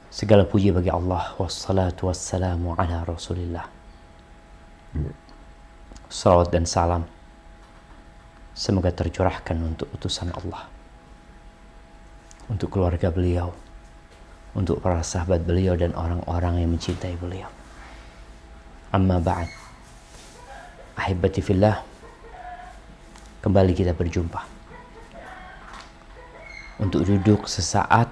Segala puji bagi Allah, wassalatu wassalamu ala Rasulillah. Salawat dan salam semoga tercurahkan untuk utusan Allah, untuk keluarga beliau, untuk para sahabat beliau dan orang-orang yang mencintai beliau. Amma ba'd. Ahibati fillah, kembali kita berjumpa untuk duduk sesaat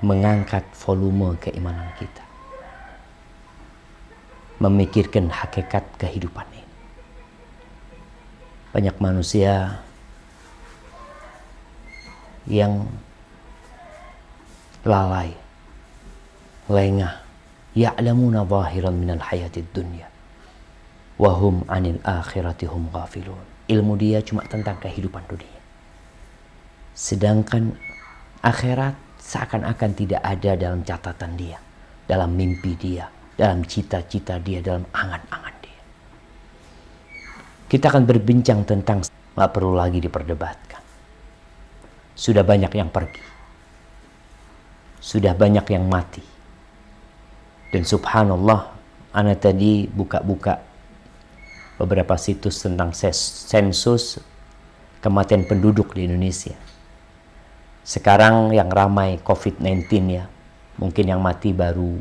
mengangkat volume keimanan kita, memikirkan hakikat kehidupan ini. Banyak manusia yang lalai, lengah, ya'lamuna zahiran minal hayatid dunya wa hum 'anil akhirati hum ghafilun. Ilmu dia cuma tentang kehidupan dunia, sedangkan akhirat seakan-akan tidak ada dalam catatan dia, dalam mimpi dia, dalam cita-cita dia, dalam angan-angan dia. Kita akan berbincang tentang, gak perlu lagi diperdebatkan. Sudah banyak yang pergi, sudah banyak yang mati. Dan subhanallah, ana tadi buka-buka beberapa situs tentang sensus kematian penduduk di Indonesia. Sekarang yang ramai COVID-19 ya, mungkin yang mati baru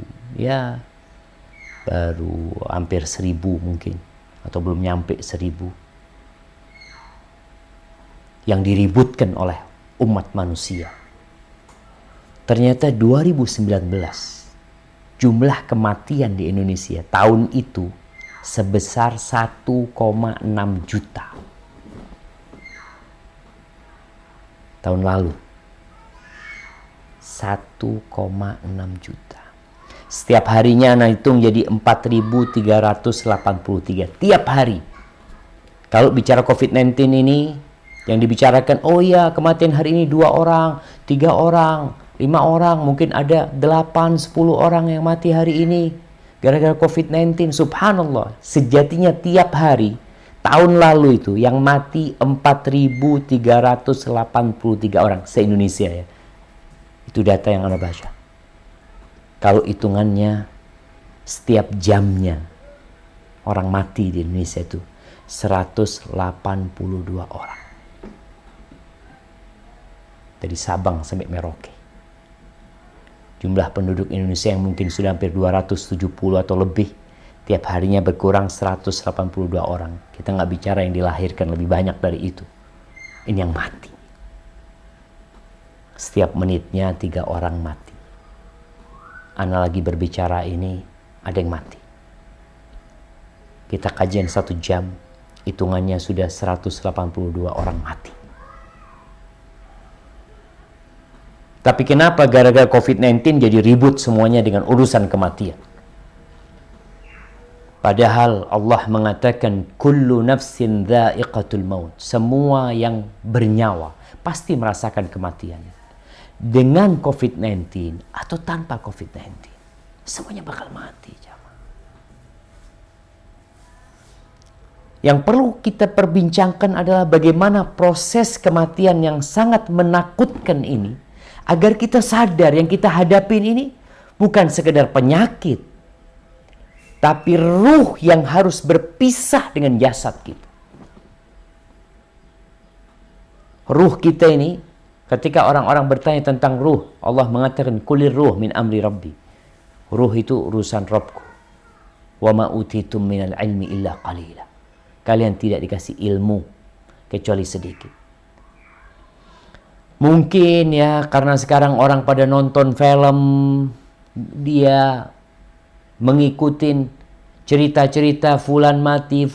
hampir 1000 mungkin, atau belum nyampe 1000. Yang diributkan oleh umat manusia. Ternyata 2019 jumlah kematian di Indonesia tahun itu sebesar 1,6 juta. Tahun lalu 1,6 juta. Setiap harinya anak hitung jadi 4.383 tiap hari. Kalau bicara COVID-19 ini, yang dibicarakan, oh ya kematian hari ini 2 orang, 3 orang, 5 orang, mungkin ada 8, 10 orang yang mati hari ini gara-gara COVID-19. Subhanallah, sejatinya tiap hari tahun lalu itu yang mati 4.383 orang se-Indonesia ya. Itu data yang Anda baca. Kalau hitungannya setiap jamnya orang mati di Indonesia itu 182 orang. Dari Sabang sampai Merauke. Jumlah penduduk Indonesia yang mungkin sudah hampir 270 atau lebih, tiap harinya berkurang 182 orang. Kita nggak bicara yang dilahirkan, lebih banyak dari itu. Ini yang mati. Setiap menitnya 3 orang mati. Ana lagi berbicara ini, ada yang mati. Kita kajian 1 jam, hitungannya sudah 182 orang mati. Tapi kenapa gara-gara COVID-19 jadi ribut semuanya dengan urusan kematian? Padahal Allah mengatakan kullu nafsin dha'iqatul maut. Semua yang bernyawa pasti merasakan kematian. Dengan COVID-19 atau tanpa COVID-19, semuanya bakal mati. Yang perlu kita perbincangkan adalah bagaimana proses kematian yang sangat menakutkan ini, agar kita sadar yang kita hadapin ini bukan sekedar penyakit, tapi ruh yang harus berpisah dengan jasad kita. Ruh kita ini, ketika orang-orang bertanya tentang ruh, Allah mengatakan kulir ruh min amri rabbi. Ruh itu urusan Rabbku. Wa ma utitum minal ilmi illa qalila. Kalian tidak dikasih ilmu kecuali sedikit. Mungkin ya karena sekarang orang pada nonton film, dia mengikutin cerita-cerita fulan mati,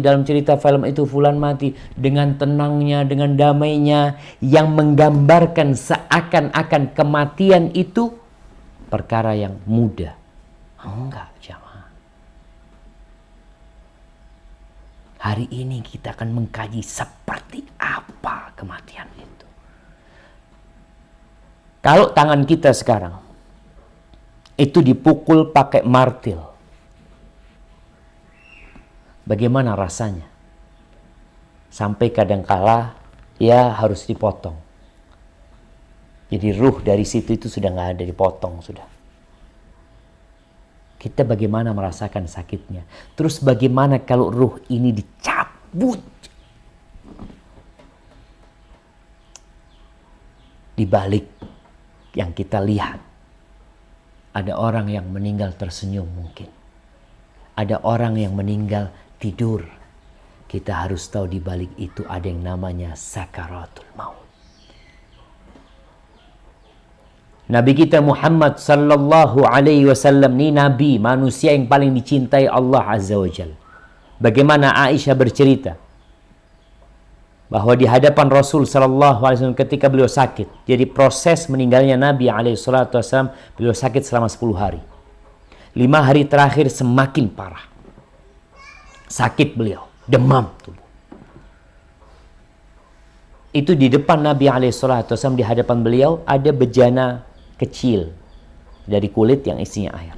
dalam cerita film itu fulan mati, dengan tenangnya, dengan damainya, yang menggambarkan seakan-akan kematian itu perkara yang mudah. Enggak, jamaah. Hari ini kita akan mengkaji seperti apa kematian itu. Kalau tangan kita sekarang itu dipukul pakai martil, bagaimana rasanya? Sampai kadangkala ya harus dipotong. Jadi ruh dari situ itu sudah nggak ada, dipotong sudah. Kita bagaimana merasakan sakitnya? Terus bagaimana kalau ruh ini dicabut? Di balik yang kita lihat, ada orang yang meninggal tersenyum mungkin. Ada orang yang meninggal tidur. Kita harus tahu di balik itu ada yang namanya sakaratul maut. Nabi kita Muhammad sallallahu alaihi wasallam ini nabi, manusia yang paling dicintai Allah Azza wa Jalla. Bagaimana Aisyah bercerita bahwa di hadapan Rasul sallallahu alaihi wasallam ketika beliau sakit. Jadi proses meninggalnya Nabi alaihi salatu wasallam, beliau sakit selama 10 hari. 5 hari terakhir semakin parah. Sakit beliau, demam tubuh. Itu di depan Nabi alaihi salatu wasallam, di hadapan beliau ada bejana kecil dari kulit yang isinya air.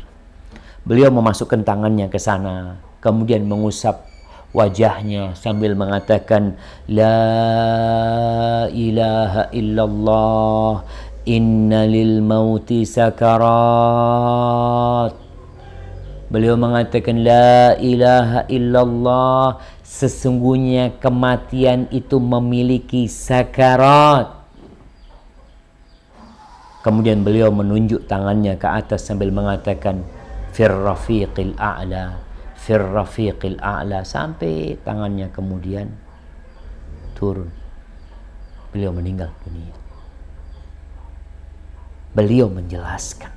Beliau memasukkan tangannya ke sana, kemudian mengusap wajahnya sambil mengatakan la ilaha illallah inna lil mauti sakarat. Beliau mengatakan la ilaha illallah, sesungguhnya kematian itu memiliki sakarat. Kemudian beliau menunjuk tangannya ke atas sambil mengatakan fir rafiqil a'la, fir rafiqil a'la, sampai tangannya kemudian turun. Beliau meninggal dunia. Beliau menjelaskan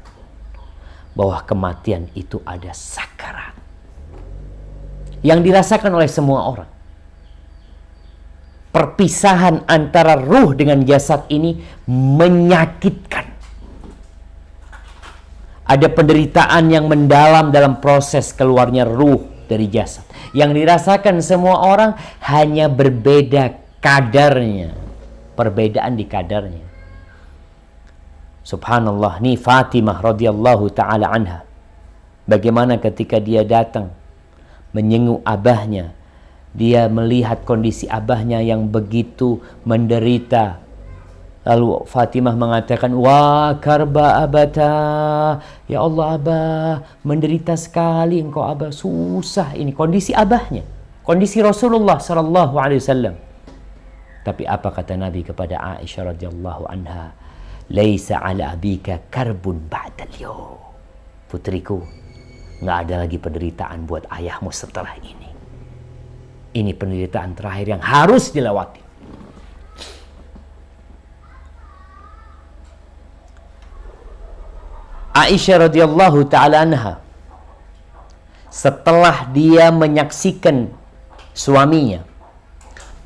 bahwa kematian itu ada sakarat yang dirasakan oleh semua orang. Perpisahan antara ruh dengan jasad ini menyakitkan. Ada penderitaan yang mendalam dalam proses keluarnya ruh dari jasad. Yang dirasakan semua orang hanya berbeda kadarnya. Perbedaan di kadarnya. Subhanallah, nih Fatimah radhiyallahu ta'ala anha. Bagaimana ketika dia datang menyenguk abahnya. Dia melihat kondisi abahnya yang begitu menderita. Lalu Fatimah mengatakan, wah karba abata, ya Allah abah, menderita sekali engkau abah, susah ini. Kondisi abahnya, kondisi Rasulullah sallallahu alaihi wasallam. Tapi apa kata Nabi kepada Aisyah radhiyallahu anha? Laisa ala abika karbun ba'dal yawm. Putriku, nggak ada lagi penderitaan buat ayahmu setelah ini. Ini penderitaan terakhir yang harus dilewati. Aisyah radhiyallahu ta'ala anha, setelah dia menyaksikan suaminya,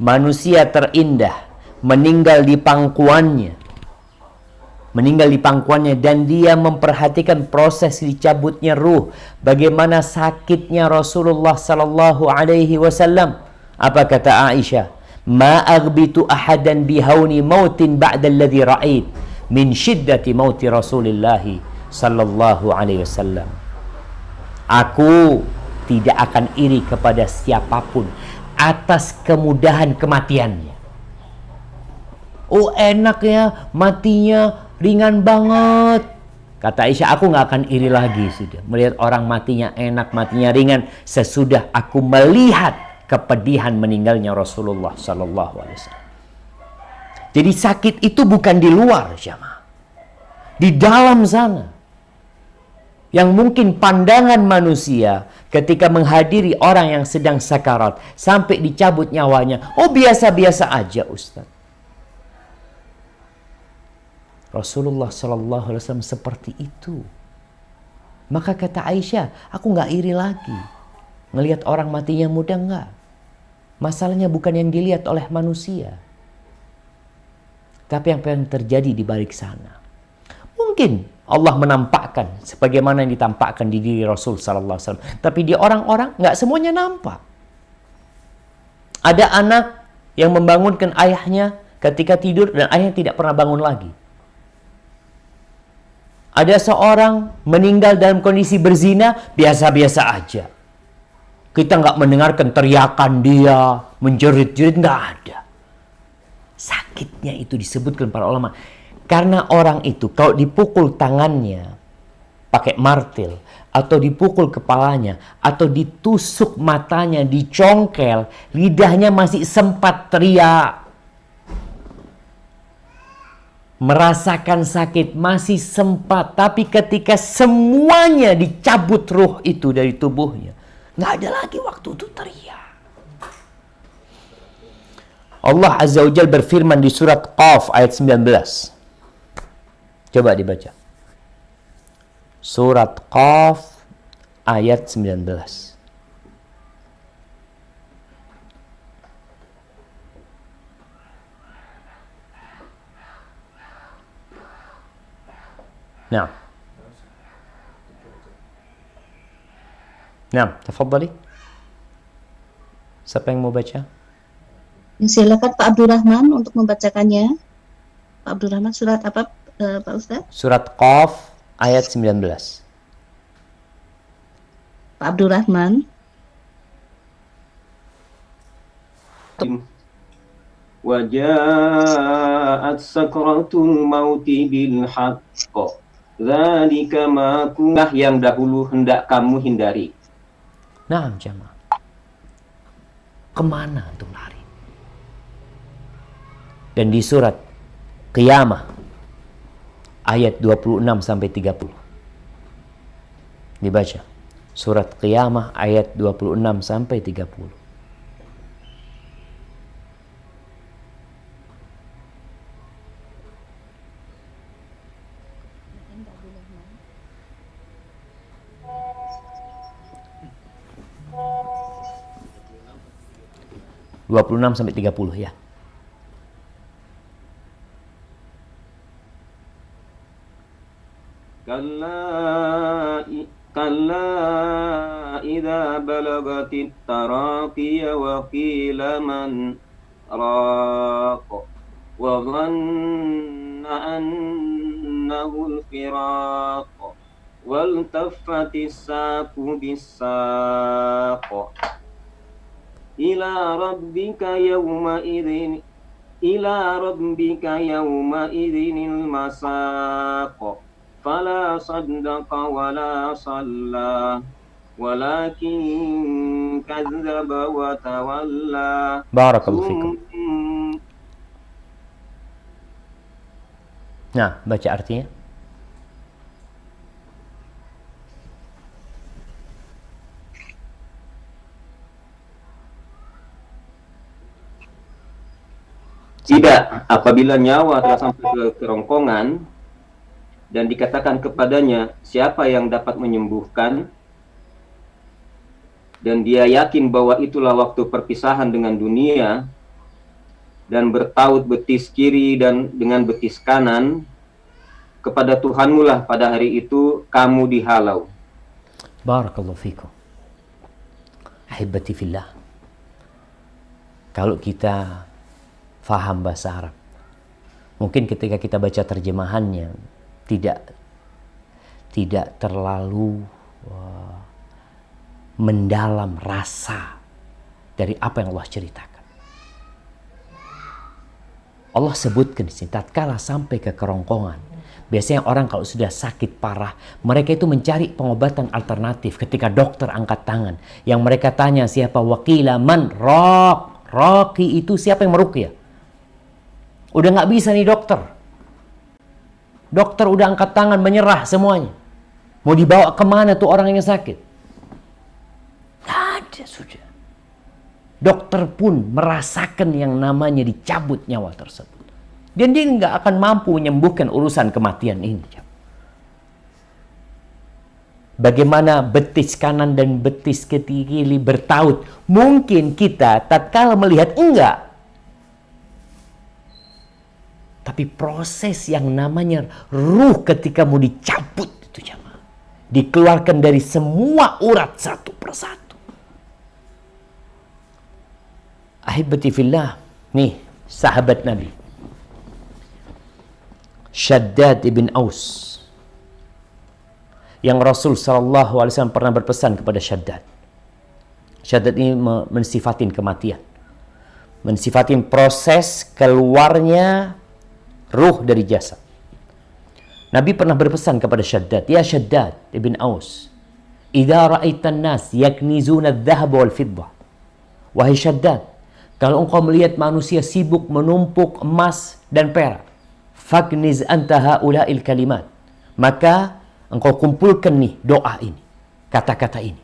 manusia terindah, meninggal di pangkuannya, dan dia memperhatikan proses dicabutnya ruh, bagaimana sakitnya Rasulullah sallallahu alaihi wasallam. Apa kata Aisyah? Ma aghbitu ahadan bihauni mautin ba'da alladhi ra'ait min shiddati mauti Rasulillah sallallahu alaihi wasallam. Aku tidak akan iri kepada siapapun atas kemudahan kematiannya. Oh enak ya, matinya ringan banget. Kata Aisyah, aku gak akan iri lagi sudah melihat orang matinya enak, matinya ringan, sesudah aku melihat kepedihan meninggalnya Rasulullah sallallahu alaihi wasallam. Jadi sakit itu bukan di luar, jamaah, di dalam sana. Yang mungkin pandangan manusia ketika menghadiri orang yang sedang sakarat sampai dicabut nyawanya, oh biasa-biasa aja Ustaz. Rasulullah sallallahu alaihi wasallam seperti itu. Maka kata Aisyah, aku nggak iri lagi ngelihat orang matinya muda, nggak. Masalahnya bukan yang dilihat oleh manusia, tapi apa yang terjadi di balik sana. Mungkin Allah menampakkan sebagaimana yang ditampakkan di diri Rasul sallallahu alaihi wasallam, tapi di orang-orang nggak semuanya nampak. Ada anak yang membangunkan ayahnya ketika tidur dan ayahnya tidak pernah bangun lagi. Ada seorang meninggal dalam kondisi berzina, biasa-biasa aja. Kita nggak mendengarkan teriakan dia, menjerit-jerit, nggak ada. Sakitnya itu disebutkan para ulama. Karena orang itu kalau dipukul tangannya pakai martil, atau dipukul kepalanya, atau ditusuk matanya, dicongkel, lidahnya masih sempat teriak. Merasakan sakit masih sempat, tapi ketika semuanya dicabut ruh itu dari tubuhnya, nggak ada lagi waktu untuk teriak. Allah Azza wa Jalla berfirman di surat Qaf ayat 19. Coba dibaca. Surat Qaf ayat 19. Nah. Nah, tafadhali. Siapa yang mau baca? Silakan Pak Abdurrahman untuk membacakannya. Pak Abdurrahman, surat apa Pak Ustaz? Surat Qaf ayat 19. Pak Abdurrahman. Waja'at sakratul mauti bil haqq. Dzalika ma kunna yang dahulu hendak kamu hindari. Nah, jemaah. Kemana untuk lari? Dan di surat Qiyamah ayat 26 sampai 30. Dibaca. Surat Qiyamah ayat 26 sampai 30. Dua puluh enam sampai 30 ya. Kalla idza balagatit taraqiya wa qila man raq wa dhanna annahu al-firaq wal taffatis saqu bis-saq ila rabbika yawma idzinil masaq fala saddaqa wala salla walakin kadzdzaba wa tawalla. Barakallahu fikum. Nah, baca artinya. Tidak, apabila nyawa telah sampai ke kerongkongan dan dikatakan kepadanya siapa yang dapat menyembuhkan, dan dia yakin bahwa itulah waktu perpisahan dengan dunia, dan bertaut betis kiri dan dengan betis kanan, kepada Tuhanmu lah pada hari itu kamu dihalau. Barakallahu fikum. Ahibati fillah. Kalau kita faham bahasa Arab, mungkin ketika kita baca terjemahannya tidak terlalu mendalam rasa dari apa yang Allah ceritakan. Allah sebutkan di sini, tatkala sampai ke kerongkongan, biasanya orang kalau sudah sakit parah, mereka itu mencari pengobatan alternatif. Ketika dokter angkat tangan, yang mereka tanya siapa? Waqila man raq. Raqi itu siapa yang meruqyah? Udah nggak bisa nih dokter. Dokter udah angkat tangan, menyerah semuanya. Mau dibawa kemana tuh orang yang sakit? Nggak ada sudah. Dokter pun merasakan yang namanya dicabut nyawa tersebut. Dan dia nggak akan mampu menyembuhkan urusan kematian ini. Bagaimana betis kanan dan betis kiri bertaut. Mungkin kita tatkala melihat enggak. Tapi proses yang namanya ruh ketika mau dicabut itu jemaah, dikeluarkan dari semua urat satu persatu. Ahibati fillah, nih sahabat Nabi Shaddad ibn Aus, yang Rasul SAW pernah berpesan kepada Shaddad. Shaddad ini mensifatin kematian, mensifatin proses keluarnya ruh dari jasad. Nabi pernah berpesan kepada Shaddad, "Ya Shaddad ibn Aus, idza ra'aitan nas yaknizuna adh-dhahab wal fiddah." Wahai Shaddad, kalau engkau melihat manusia sibuk menumpuk emas dan perak, fakniz anta haula'il kalimat. Maka engkau kumpulkan nih doa ini, kata-kata ini.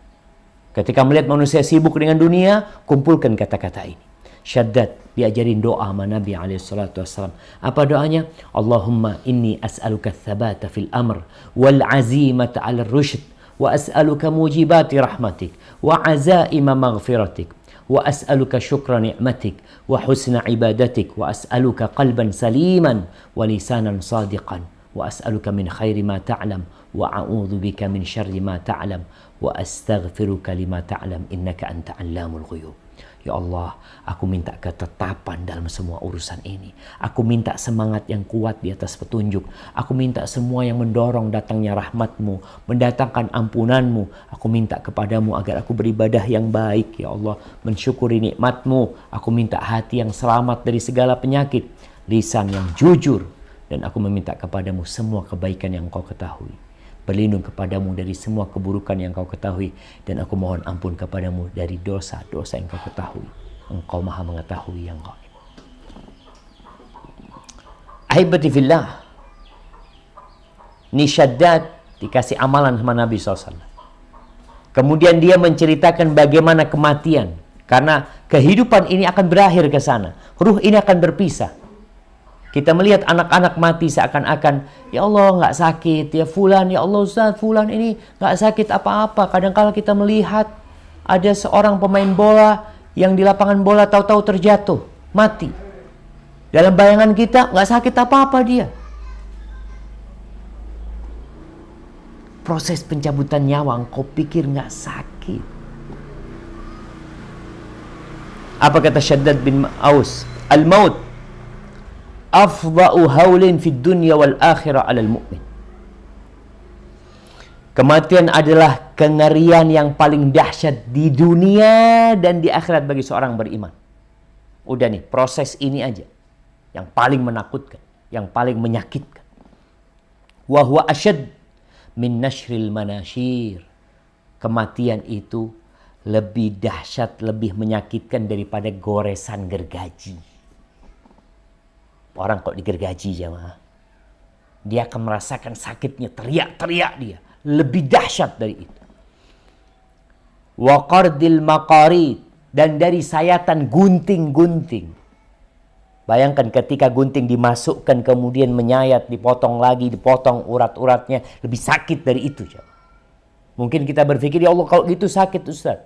Ketika melihat manusia sibuk dengan dunia, kumpulkan kata-kata ini. Shaddad diajarin doa sama Nabi SAW. Apa doanya? Allahumma inni as'aluka thabata fil amr wal azimata ala rushd wa as'aluka mujibati rahmatik wa azaima maghfiratik wa as'aluka syukra ni'matik wa husna ibadatik wa as'aluka qalban saliman wa lisanan sadiqan wa as'aluka min khairi ma ta'lam wa a'udzu bika min syarri ma ta'lam wa astaghfiruka lima ta'lam innaka anta 'allamul ghuyub. Ya Allah, aku minta ketetapan dalam semua urusan ini. Aku minta semangat yang kuat di atas petunjuk. Aku minta semua yang mendorong datangnya rahmat-Mu, mendatangkan ampunan-Mu. Aku minta kepadamu agar aku beribadah yang baik, ya Allah, mensyukuri nikmat-Mu. Aku minta hati yang selamat dari segala penyakit, lisan yang jujur, dan aku meminta kepadamu semua kebaikan yang Engkau ketahui. Berlindung kepadamu dari semua keburukan yang Kau ketahui, dan aku mohon ampun kepadamu dari dosa-dosa yang Kau ketahui. Engkau maha mengetahui yang gaib. Ahibati fillah, ini Shaddad dikasih amalan sama Nabi SAW. Kemudian dia menceritakan bagaimana kematian, karena kehidupan ini akan berakhir ke sana. Ruh ini akan berpisah. Kita melihat anak-anak mati seakan-akan, ya Allah nggak sakit, ya Fulan, ya Allah Ustaz, Fulan ini nggak sakit apa-apa. Kadang-kala kita melihat ada seorang pemain bola yang di lapangan bola tahu-tahu terjatuh, mati. Dalam bayangan kita nggak sakit apa-apa dia. Proses pencabutan nyawa, engkau pikir nggak sakit. Apa kata Shaddad bin Aus? Al-maut afdha'u haulin fid dunya wal akhirah 'alal mu'min. Kematian adalah kengerian yang paling dahsyat di dunia dan di akhirat bagi seorang beriman. Udah nih, proses ini aja yang paling menakutkan, yang paling menyakitkan. Wa huwa asyad min nashril manashir. Kematian itu lebih dahsyat, lebih menyakitkan daripada goresan gergaji. Orang kok digergaji jamaah, dia akan merasakan sakitnya, teriak-teriak dia. Lebih dahsyat dari itu. Wa qardil maqarid, dan dari sayatan gunting-gunting. Bayangkan ketika gunting dimasukkan kemudian menyayat, dipotong lagi, dipotong urat-uratnya, lebih sakit dari itu jamaah. Mungkin kita berpikir, ya Allah kalau gitu sakit Ustaz.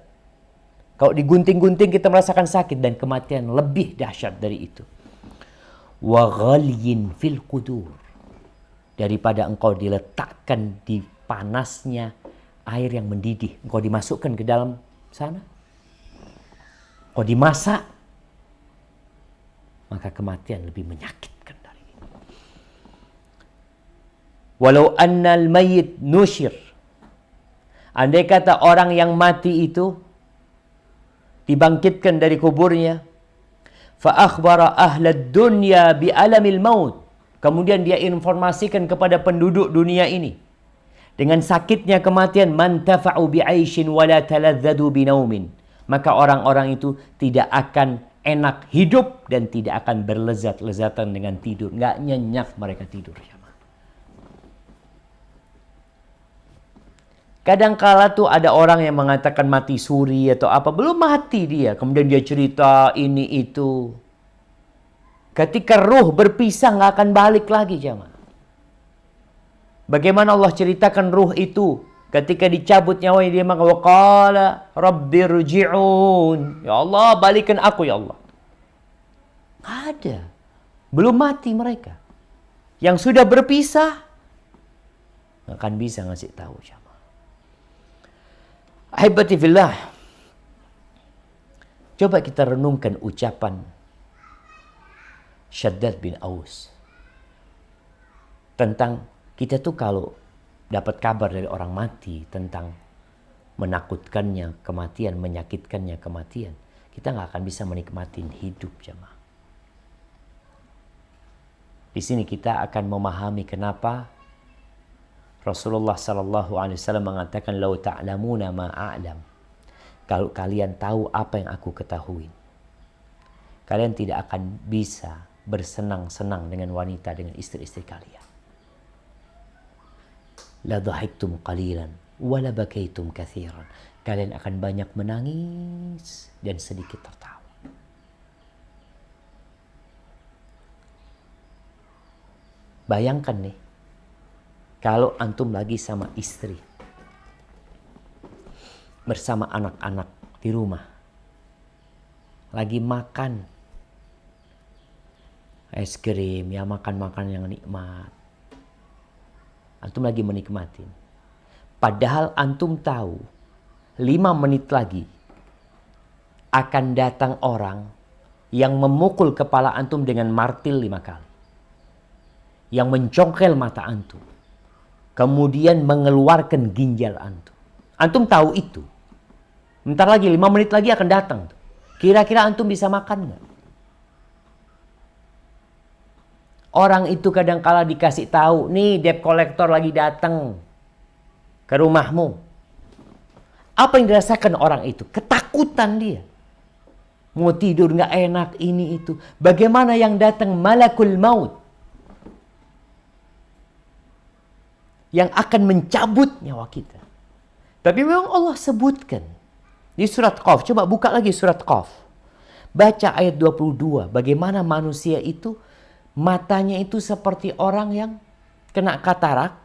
Kalau digunting-gunting kita merasakan sakit, dan kematian lebih dahsyat dari itu. Wa ghalyin fil qudur, daripada engkau diletakkan di panasnya air yang mendidih, engkau dimasukkan ke dalam sana, engkau dimasak, maka kematian lebih menyakitkan dari itu. Walau annal mayyit nusyir, andai kata orang yang mati itu dibangkitkan dari kuburnya, fa akhbara ahlad dunya bi alamil maut, kemudian dia informasikan kepada penduduk dunia ini dengan sakitnya kematian, man tafa'u bi 'aishin wa la taladzadu bi naumin, maka orang-orang itu tidak akan enak hidup dan tidak akan berlezat-lezatan dengan tidur, nggak nyenyak mereka tidur. Kadang-kala tuh ada orang yang mengatakan mati suri atau apa, belum mati dia, kemudian dia cerita ini itu. Ketika ruh berpisah nggak akan balik lagi jamaah. Bagaimana Allah ceritakan ruh itu ketika dicabut nyawanya, dia maka waqala rabbirji'un, ya Allah balikan aku ya Allah. Nggak ada, belum mati mereka. Yang sudah berpisah nggak akan bisa ngasih tahu jamaah. Ahibati fillah, coba kita renungkan ucapan Shaddad bin Aus tentang kita tuh kalau dapat kabar dari orang mati tentang menakutkannya kematian, menyakitkannya kematian, kita nggak akan bisa menikmati hidup jemaah. Di sini kita akan memahami kenapa Rasulullah sallallahu alaihi wasallam mengatakan, "Lau ta'lamuna ma a'lam." Kalau kalian tahu apa yang aku ketahui, kalian tidak akan bisa bersenang-senang dengan wanita, dengan istri-istri kalian. La dhahiktum qalilan wa la bakaitum katsiran. Kalian akan banyak menangis dan sedikit tertawa. Bayangkan nih, kalau antum lagi sama istri, bersama anak-anak di rumah, lagi makan es krim, ya makan-makan yang nikmat. Antum lagi menikmatin. Padahal antum tahu 5 menit lagi akan datang orang yang memukul kepala antum dengan martil 5 kali. Yang mencongkel mata antum. Kemudian mengeluarkan ginjal antum. Antum tahu itu. Bentar lagi, 5 menit lagi akan datang. Kira-kira antum bisa makan nggak? Orang itu kadang-kala dikasih tahu, nih debt collector lagi datang ke rumahmu. Apa yang dirasakan orang itu? Ketakutan dia. Mau tidur nggak enak, ini itu. Bagaimana yang datang malakul maut, yang akan mencabut nyawa kita. Tapi memang Allah sebutkan di surat Qaf. Coba buka lagi surat Qaf. Baca ayat 22. Bagaimana manusia itu matanya itu seperti orang yang kena katarak,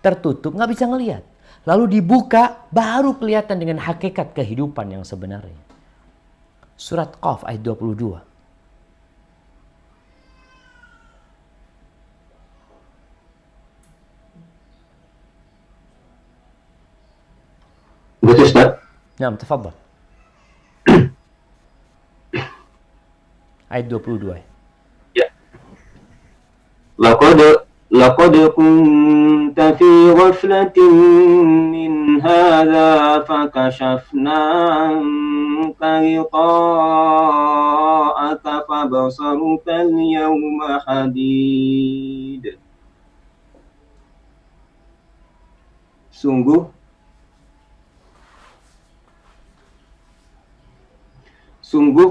tertutup, nggak bisa ngelihat. Lalu dibuka, baru kelihatan dengan hakikat kehidupan yang sebenarnya. Surat Qaf ayat 22. Betul, Ustaz? Nah, tafadhal. Ayat 22. Ya. Laqad kunta fi ghaflatin min hadha fakashafna anka ghita'aka fabasaruka al-yawma hadid. Sungguh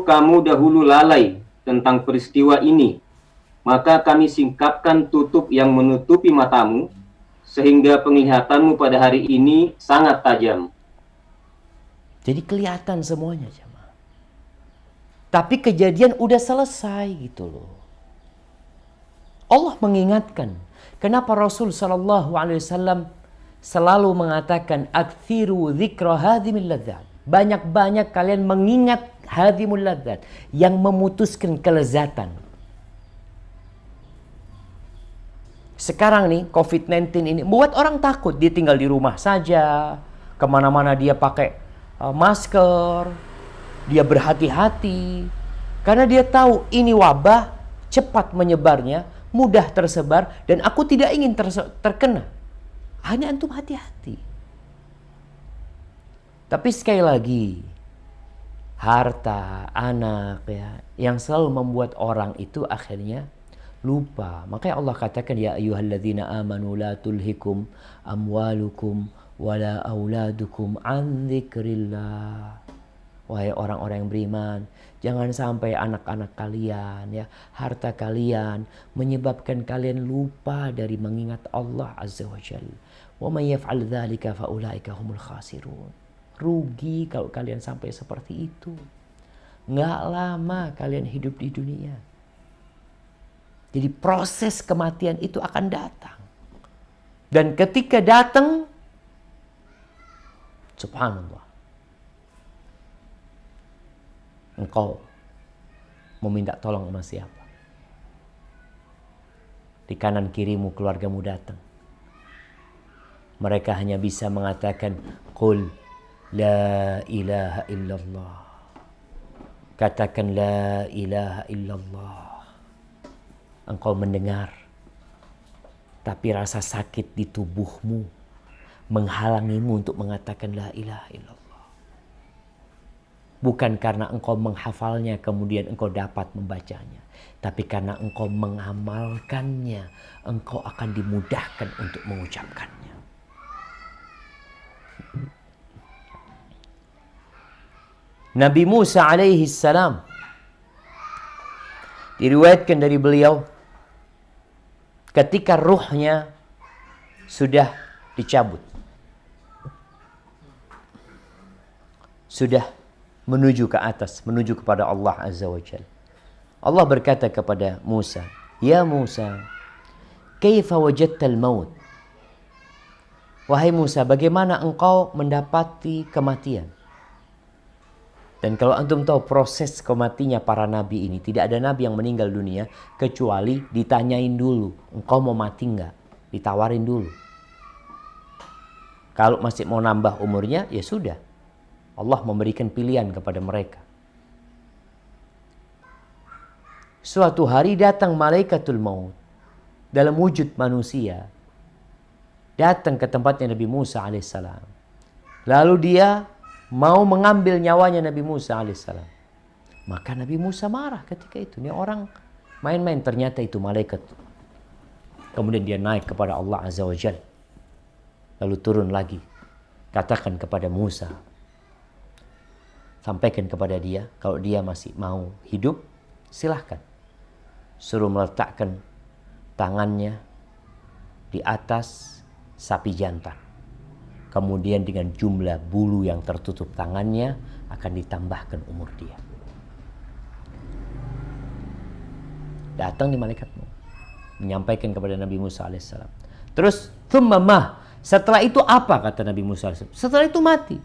kamu dahulu lalai tentang peristiwa ini, maka kami singkapkan tutup yang menutupi matamu, sehingga penglihatanmu pada hari ini sangat tajam. Jadi kelihatan semuanya, jemaah. Tapi kejadian udah selesai gitu loh. Allah mengingatkan. Kenapa Rasul SAW selalu mengatakan, "Aktsiru dzikra hadhimil ladzat." Banyak-banyak kalian mengingat hadhimul ladzat, yang memutuskan kelezatan. Sekarang nih COVID-19 ini buat orang takut. Dia tinggal di rumah saja, kemana-mana dia pakai masker, dia berhati-hati, karena dia tahu ini wabah cepat menyebarnya, mudah tersebar, dan aku tidak ingin terkena. Hanya antum hati-hati. Tapi sekali lagi, harta, anak, ya, yang selalu membuat orang itu akhirnya lupa. Makanya Allah katakan, ya ayyuhalladzina amanu la tulhikum amwalukum wala auladukum an dzikrillah. Wahai orang-orang yang beriman, jangan sampai anak-anak kalian, ya, harta kalian menyebabkan kalian lupa dari mengingat Allah Azza wa Jalla. Wa may yaf'al dzalika fa ulaika humul khasirun. Rugi kalau kalian sampai seperti itu. Nggak lama kalian hidup di dunia. Jadi proses kematian itu akan datang. Dan ketika datang, subhanallah, engkau meminta tolong sama siapa? Di kanan kirimu keluargamu datang. Mereka hanya bisa mengatakan, qul la ilaha illallah. Katakan la ilaha illallah. Engkau mendengar, tapi rasa sakit di tubuhmu menghalangimu untuk mengatakan la ilaha illallah. Bukan karena engkau menghafalnya kemudian engkau dapat membacanya, tapi karena engkau mengamalkannya, engkau akan dimudahkan untuk mengucapkannya. Nabi Musa alaihi salam, diriwayatkan dari beliau, ketika ruhnya sudah dicabut, sudah menuju ke atas, menuju kepada Allah Azza wa Jalla, Allah berkata kepada Musa, "Ya Musa, kaifa wajadtal maut?" Wahai Musa, bagaimana engkau mendapati kematian? Dan kalau antum tahu proses kematinya para nabi ini, tidak ada nabi yang meninggal dunia kecuali ditanyain dulu, engkau mau mati enggak? Ditawarin dulu. Kalau masih mau nambah umurnya, ya sudah. Allah memberikan pilihan kepada mereka. Suatu hari datang malaikatul maut dalam wujud manusia, datang ke tempatnya Nabi Musa alaihissalam. Lalu dia mau mengambil nyawanya Nabi Musa alaihissalam. Maka Nabi Musa marah ketika itu. Ini orang main-main, ternyata itu malaikat. Kemudian dia naik kepada Allah Azza wa Jalla. Lalu turun lagi. Katakan kepada Musa, sampaikan kepada dia, kalau dia masih mau hidup, silahkan. Suruh meletakkan tangannya di atas sapi jantan. Kemudian dengan jumlah bulu yang tertutup tangannya akan ditambahkan umur dia. Datang di malaikatmu, menyampaikan kepada Nabi Musa alaihissalam. Terus, "Tsumma mah?" Setelah itu apa, kata Nabi Musa alaihissalam? Setelah itu mati.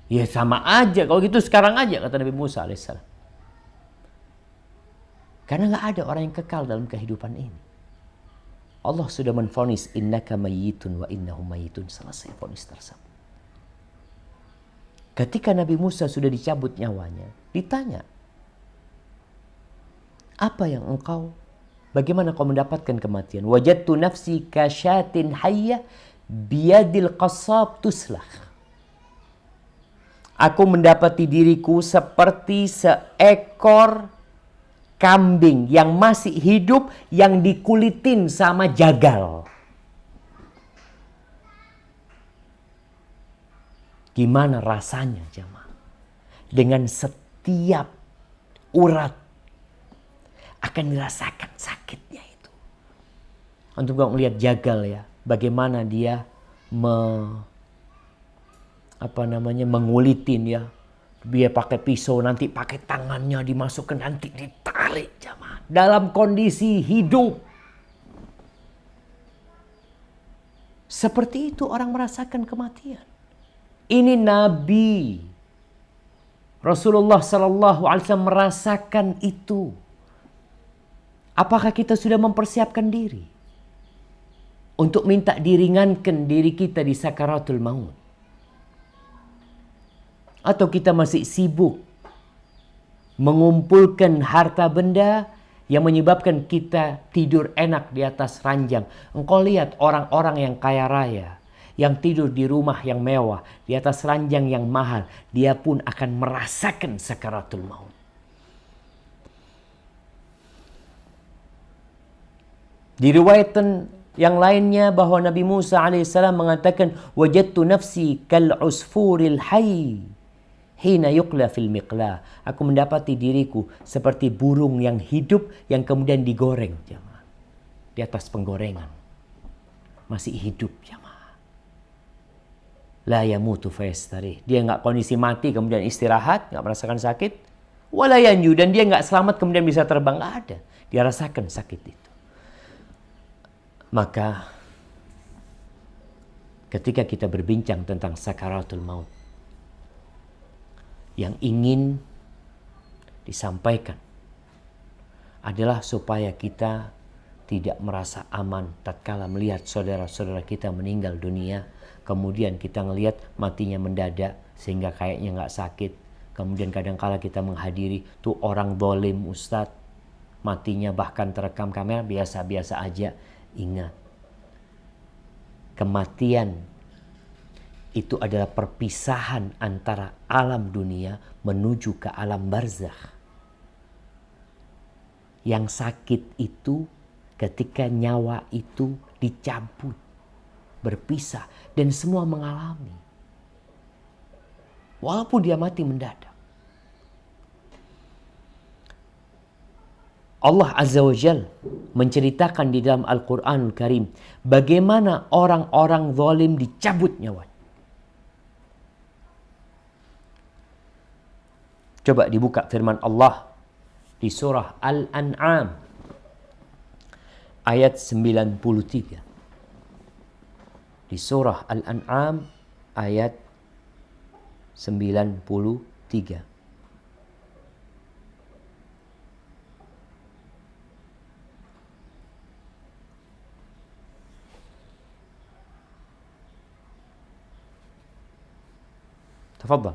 Ya sama aja, kalau gitu sekarang aja, kata Nabi Musa alaihissalam. Karena nggak ada orang yang kekal dalam kehidupan ini. Allah sudah menvonis, innaka mayyitun wa innahum mayyitun. Selesai vonis tersebut. Ketika Nabi Musa sudah dicabut nyawanya, ditanya, apa yang bagaimana kau mendapatkan kematian? Wajadtu nafsi kasyatin hayya biyadil qassab tuslah. Aku mendapati diriku seperti seekor kambing yang masih hidup, yang dikulitin sama jagal. Gimana rasanya jemaah? Dengan setiap urat akan dirasakan sakitnya itu. Untuk kalau melihat jagal ya, bagaimana dia mengulitin ya. Dia pakai pisau, nanti pakai tangannya dimasukkan, nanti ditarik jemaah. Dalam kondisi hidup. Seperti itu orang merasakan kematian. Ini Nabi Rasulullah SAW merasakan itu. Apakah kita sudah mempersiapkan diri untuk minta diringankan diri kita di sakaratul maut? Atau kita masih sibuk mengumpulkan harta benda yang menyebabkan kita tidur enak di atas ranjang. Engkau lihat orang-orang yang kaya raya, yang tidur di rumah yang mewah, di atas ranjang yang mahal, dia pun akan merasakan sakaratul maut. Di riwayat yang lainnya bahwa Nabi Musa alaihissalam mengatakan, wajadtu nafsi kal usfuril hayy hina yuqla fil miqla. Aku mendapati diriku seperti burung yang hidup yang kemudian digoreng jemaah. Di atas penggorengan. Masih hidup jemaah. La yamutu fayastarih. Dia enggak kondisi mati kemudian istirahat, enggak merasakan sakit. Wala yanju, dan dia enggak selamat kemudian bisa terbang, enggak ada. Dia rasakan sakit itu. Maka ketika kita berbincang tentang sakaratul maut, yang ingin disampaikan adalah supaya kita tidak merasa aman tatkala melihat saudara-saudara kita meninggal dunia, kemudian kita ngelihat matinya mendadak sehingga kayaknya nggak sakit, kemudian kadang-kala kita menghadiri tuh orang dolim ustadz, matinya bahkan terekam kamera biasa-biasa aja. Ingat, kematian itu adalah perpisahan antara alam dunia menuju ke alam barzakh. Yang sakit itu ketika nyawa itu dicabut, berpisah, dan semua mengalami. Walaupun dia mati mendadak. Allah Azza wa Jal menceritakan di dalam Al-Quranul Karim bagaimana orang-orang zalim dicabut nyawa. Coba dibuka firman Allah di surah Al-An'am ayat 93. Di surah Al-An'am ayat 93. تفضل.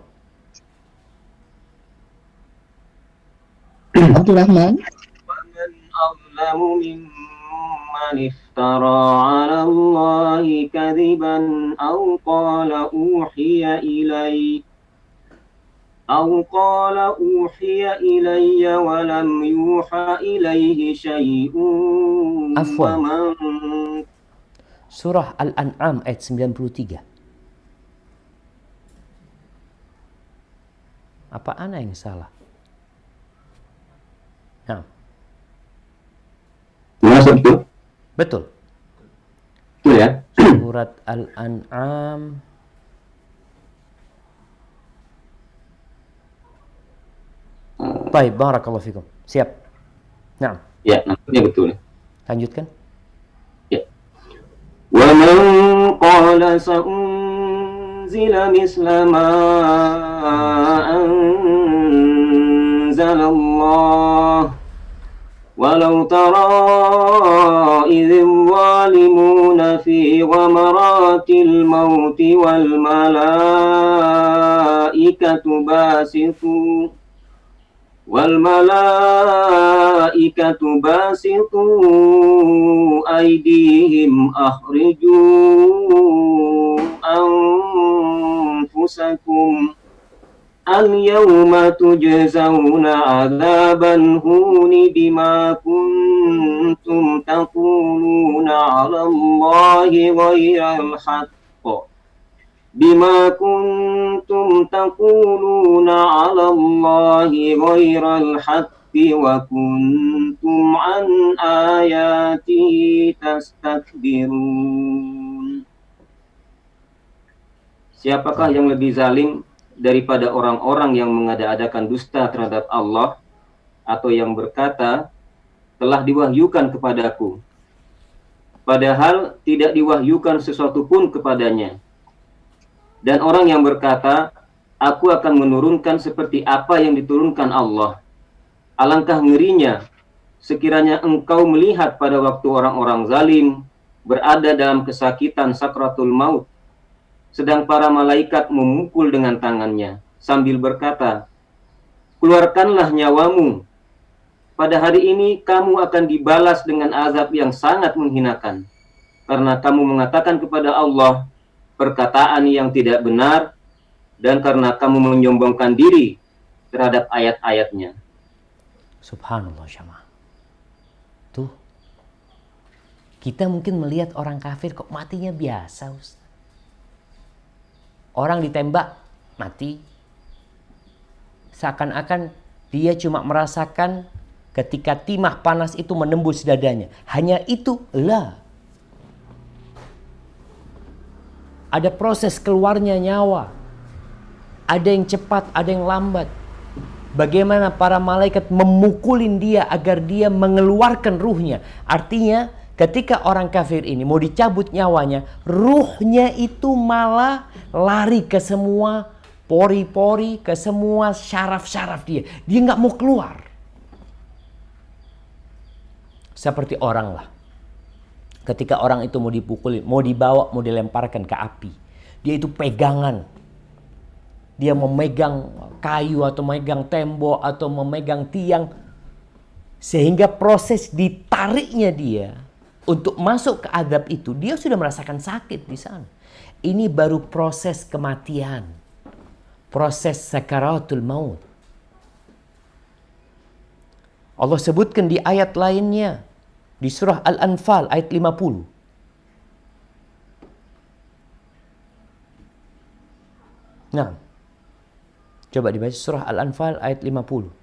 Abdul Rahman. ومن أظلم ممن افترى على الله كذبا أو قال أوحي إلي ولم يوحى إليه شيء. Afwan. ومن Surah Al-An'am ayat 93. Apa ana yang salah? Nah, Masuk itu? betul. Betul ya? Surat Al-An'am baik, barakallahu fikum. Siap. Nah, Ya, nampaknya betul. lanjutkan. Ya. ومن قال سأنزل مثل ما أنزل الله ولو ترى إذ الظالمون في غمرات الموت والملائكة باسطوا أيديهم أخرجوا أنفسكم اليوم تجزون عذاب الهون بما كنتم تقولون على الله غير الحق وكنتم عن آياته تستكبرون. Siapakah yang lebih zalim daripada orang-orang yang mengada-adakan dusta terhadap Allah, atau yang berkata, telah diwahyukan kepadaku, padahal tidak diwahyukan sesuatu pun kepadanya. Dan orang yang berkata, aku akan menurunkan seperti apa yang diturunkan Allah. Alangkah ngerinya sekiranya engkau melihat pada waktu orang-orang zalim berada dalam kesakitan sakratul maut, sedang para malaikat memukul dengan tangannya sambil berkata, keluarkanlah nyawamu. Pada hari ini kamu akan dibalas dengan azab yang sangat menghinakan, karena kamu mengatakan kepada Allah perkataan yang tidak benar, dan karena kamu menyombongkan diri terhadap ayat-ayatnya. Subhanallah syamah. Tuh, kita mungkin melihat orang kafir kok matinya biasa, Ustaz. Orang ditembak, mati. Seakan-akan dia cuma merasakan ketika timah panas itu menembus dadanya. Hanya itu, lah. Ada proses keluarnya nyawa. Ada yang cepat, ada yang lambat. Bagaimana para malaikat memukulin dia agar dia mengeluarkan ruhnya. Artinya ketika orang kafir ini mau dicabut nyawanya, ruhnya itu malah lari ke semua pori-pori, ke semua syaraf-syaraf dia. Dia nggak mau keluar. Seperti orang lah. Ketika orang itu mau dipukul, mau dibawa, mau dilemparkan ke api, dia itu pegangan. Dia memegang kayu atau memegang tembok atau memegang tiang. Sehingga proses ditariknya dia untuk masuk ke azab itu, dia sudah merasakan sakit di sana. Ini baru proses kematian. Proses sakaratul maut. Allah sebutkan di ayat lainnya. Di surah Al-Anfal ayat 50. Nah, coba dibaca surah Al-Anfal ayat 50.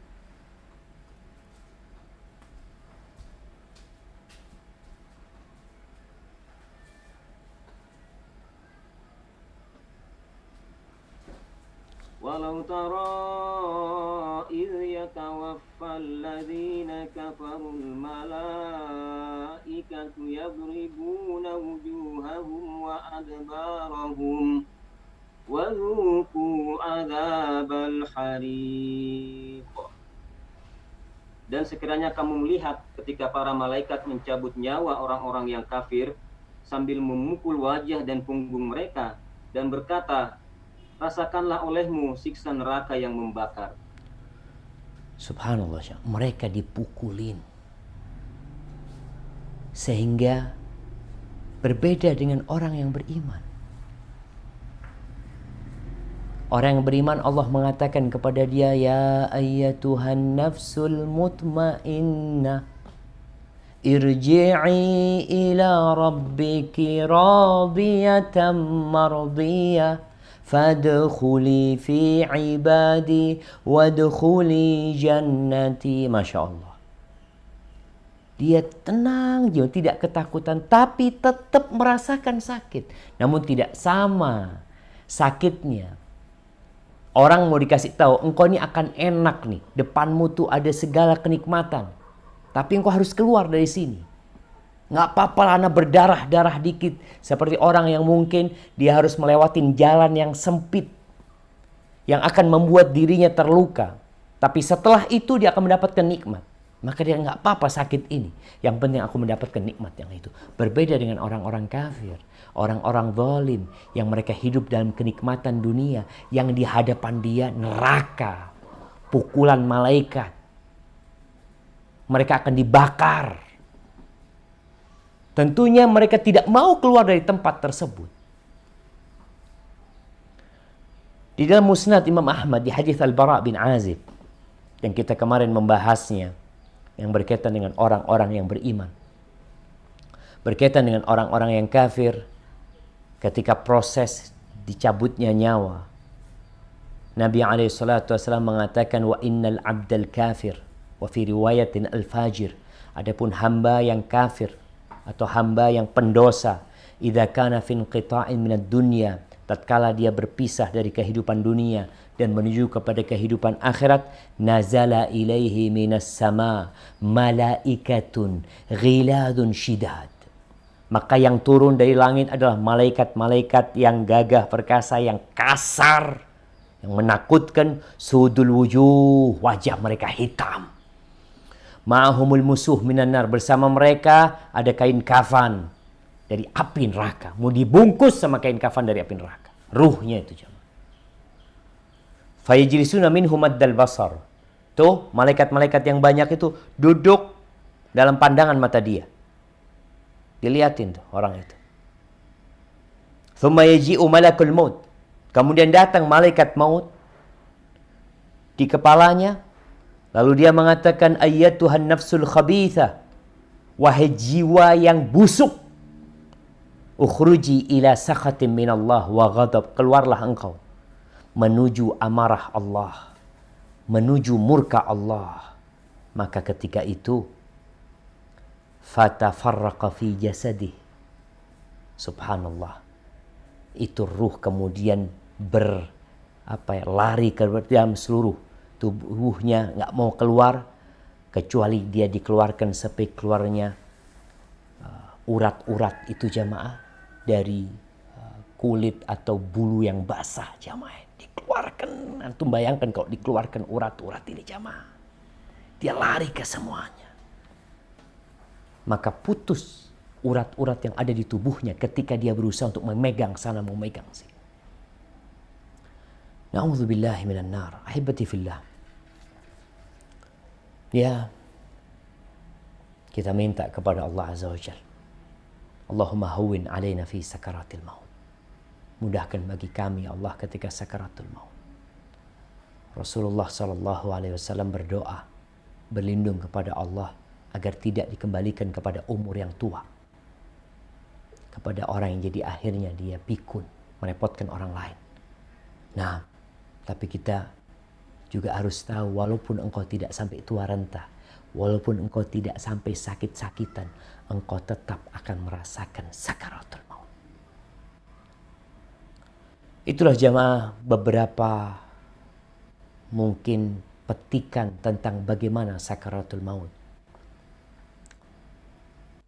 walau tara idh yatawaffal ladzina kafarul malaikatu yadribuna wujuhahum wa adbarahum wa dhuqu adzabal hariq. Dan sekiranya kamu melihat ketika para malaikat mencabut nyawa orang-orang yang kafir sambil memukul wajah dan punggung mereka dan berkata, rasakanlah olehmu siksa neraka yang membakar. Subhanallah, mereka dipukulin sehingga berbeda dengan orang yang beriman. Orang yang beriman, Allah mengatakan kepada dia, ya ayyatuhan nafsul mutmainnah irji'i ila rabbiki radiyatan mardiyah fadkhuli fi ibadi wadkhuli jannati. Masya Allah, dia tenang, dia tidak ketakutan, tapi tetap merasakan sakit, namun tidak sama sakitnya. Orang mau dikasih tahu, engkau ini akan enak nih, depanmu tuh ada segala kenikmatan, tapi engkau harus keluar dari sini. Nggak apa-apa lah, anak berdarah-darah dikit. Seperti orang yang mungkin dia harus melewatin jalan yang sempit, yang akan membuat dirinya terluka. Tapi setelah itu dia akan mendapatkan nikmat. Maka dia nggak apa-apa sakit ini. Yang penting aku mendapatkan nikmat yang itu. Berbeda dengan orang-orang kafir, orang-orang zalim yang mereka hidup dalam kenikmatan dunia, yang di hadapan dia neraka, pukulan malaikat. Mereka akan dibakar. Tentunya mereka tidak mau keluar dari tempat tersebut. Di dalam Musnad Imam Ahmad di hadis Al-Bara bin Azib yang kita kemarin membahasnya, yang berkaitan dengan orang-orang yang beriman, berkaitan dengan orang-orang yang kafir, ketika proses dicabutnya nyawa, Nabi SAW mengatakan, wa innal abdal kafir, wa fi riwayatin al-fajir, adapun hamba yang kafir atau hamba yang pendosa, idza kana fi inqita'in minad dunya, tatkala dia berpisah dari kehidupan dunia dan menuju kepada kehidupan akhirat, nazala ilaihi minas sama malaikatun ghiladun syidad. Maka yang turun dari langit adalah malaikat-malaikat yang gagah perkasa, yang kasar, yang menakutkan, sudul wujuh, wajah mereka hitam. Ma'ahumul musuh minan nar, bersama mereka ada kain kafan dari api neraka. Mau dibungkus sama kain kafan dari api neraka. Ruhnya itu jemaah. Fayajlisuna minhum maddal basar. Tuh, malaikat-malaikat yang banyak itu duduk dalam pandangan mata dia. Dilihatin tuh orang itu. Thumma yaji'u malakul maut. Kemudian datang malaikat maut di kepalanya. Lalu dia mengatakan, ayyatuhan nafsul khabitha, wahai jiwa yang busuk, ukhruji ila sakhatin minallah wa ghadab, keluarlah engkau menuju amarah Allah, menuju murka Allah. Maka ketika itu fatafarraqa fi jasadih, subhanallah, itu ruh kemudian lari ke dalam seluruh tubuhnya, nggak mau keluar kecuali dia dikeluarkan sampai keluarnya urat-urat itu jamaah dari kulit atau bulu yang basah jamaah, dikeluarkan. Antum bayangkan kalau dikeluarkan urat-urat ini jamaah, dia lari ke semuanya. Maka putus urat-urat yang ada di tubuhnya ketika dia berusaha untuk memegang sana memegang sini. Na'udzubillahi minan nar. Ahibati fillah. Ya, kita minta kepada Allah Azza wa Jalla, Allahumma hawwin alaina fi sakaratil maut. Mudahkan bagi kami Allah ketika sakaratul maut. Rasulullah SAW berdoa, berlindung kepada Allah agar tidak dikembalikan kepada umur yang tua, kepada orang yang jadi akhirnya dia pikun, merepotkan orang lain. Nah, tapi kita juga harus tahu, walaupun engkau tidak sampai tua renta, walaupun engkau tidak sampai sakit-sakitan, engkau tetap akan merasakan sakaratul maut. Itulah jamaah beberapa mungkin petikan tentang bagaimana sakaratul maut.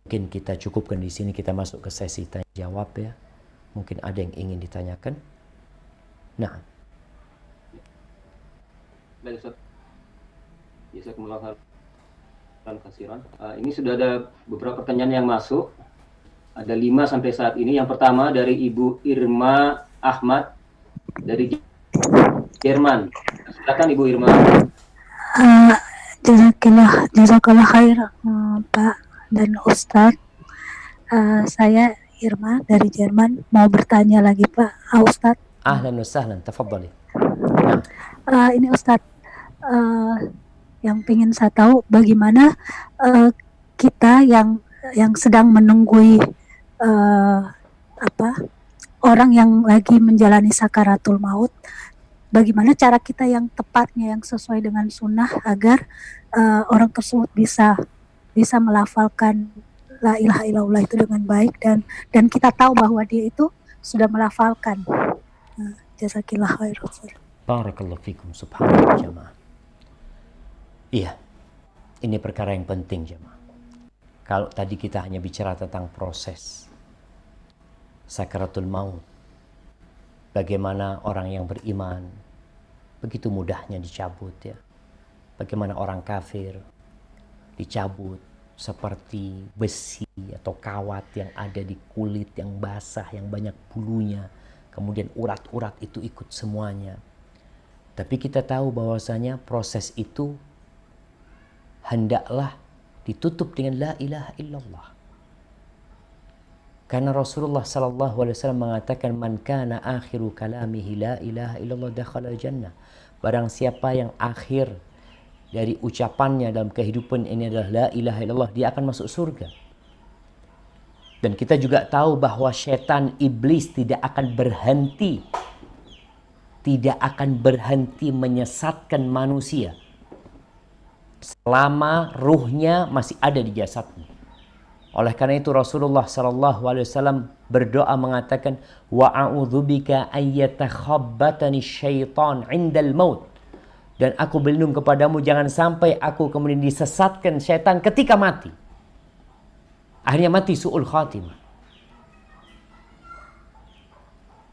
Mungkin kita cukupkan di sini, kita masuk ke sesi tanya jawab ya. Mungkin ada yang ingin ditanyakan. Nah. Baik, Ustaz. Jazakumullah khairan katsiran. Ini sudah ada beberapa pertanyaan yang masuk. Ada 5 sampai saat ini. Yang pertama dari Ibu Irma Ahmad dari Jerman. Silakan Ibu Irma. Jazakallah khair Pak dan Ustadz. Saya Irma dari Jerman, mau bertanya lagi Pak Ustadz. Ahlan wa sahlan, tafadhali. Ini Ustadz, yang ingin saya tahu bagaimana kita yang sedang menunggui orang yang lagi menjalani sakaratul maut, bagaimana cara kita yang tepatnya, yang sesuai dengan sunnah agar orang tersebut bisa melafalkan la ilaha illallah itu dengan baik, dan kita tahu bahwa dia itu sudah melafalkan. Jazakillah khairan. Barakallahu fikum, subhanallah jamaah. Iya, ini perkara yang penting jamaah. Kalau tadi kita hanya bicara tentang proses sakaratul maut, bagaimana orang yang beriman begitu mudahnya dicabut ya. Bagaimana orang kafir dicabut seperti besi atau kawat yang ada di kulit yang basah, yang banyak bulunya. Kemudian urat-urat itu ikut semuanya. Tapi kita tahu bahwasanya proses itu hendaklah ditutup dengan la ilaha illallah. Karena Rasulullah SAW mengatakan, man kana akhiru kalamihi la ilaha illallah dakhala jannah. Barang siapa yang akhir dari ucapannya dalam kehidupan ini adalah la ilaha illallah, dia akan masuk surga. Dan kita juga tahu bahwa setan iblis tidak akan berhenti menyesatkan manusia selama ruhnya masih ada di jasadnya. Oleh karena itu Rasulullah SAW berdoa mengatakan, wa a'udzubika ayyatakhabbatani syaitan indal maut. Dan aku berlindung kepadamu jangan sampai aku kemudian disesatkan syaitan ketika mati. Akhirnya mati su'ul khatimah.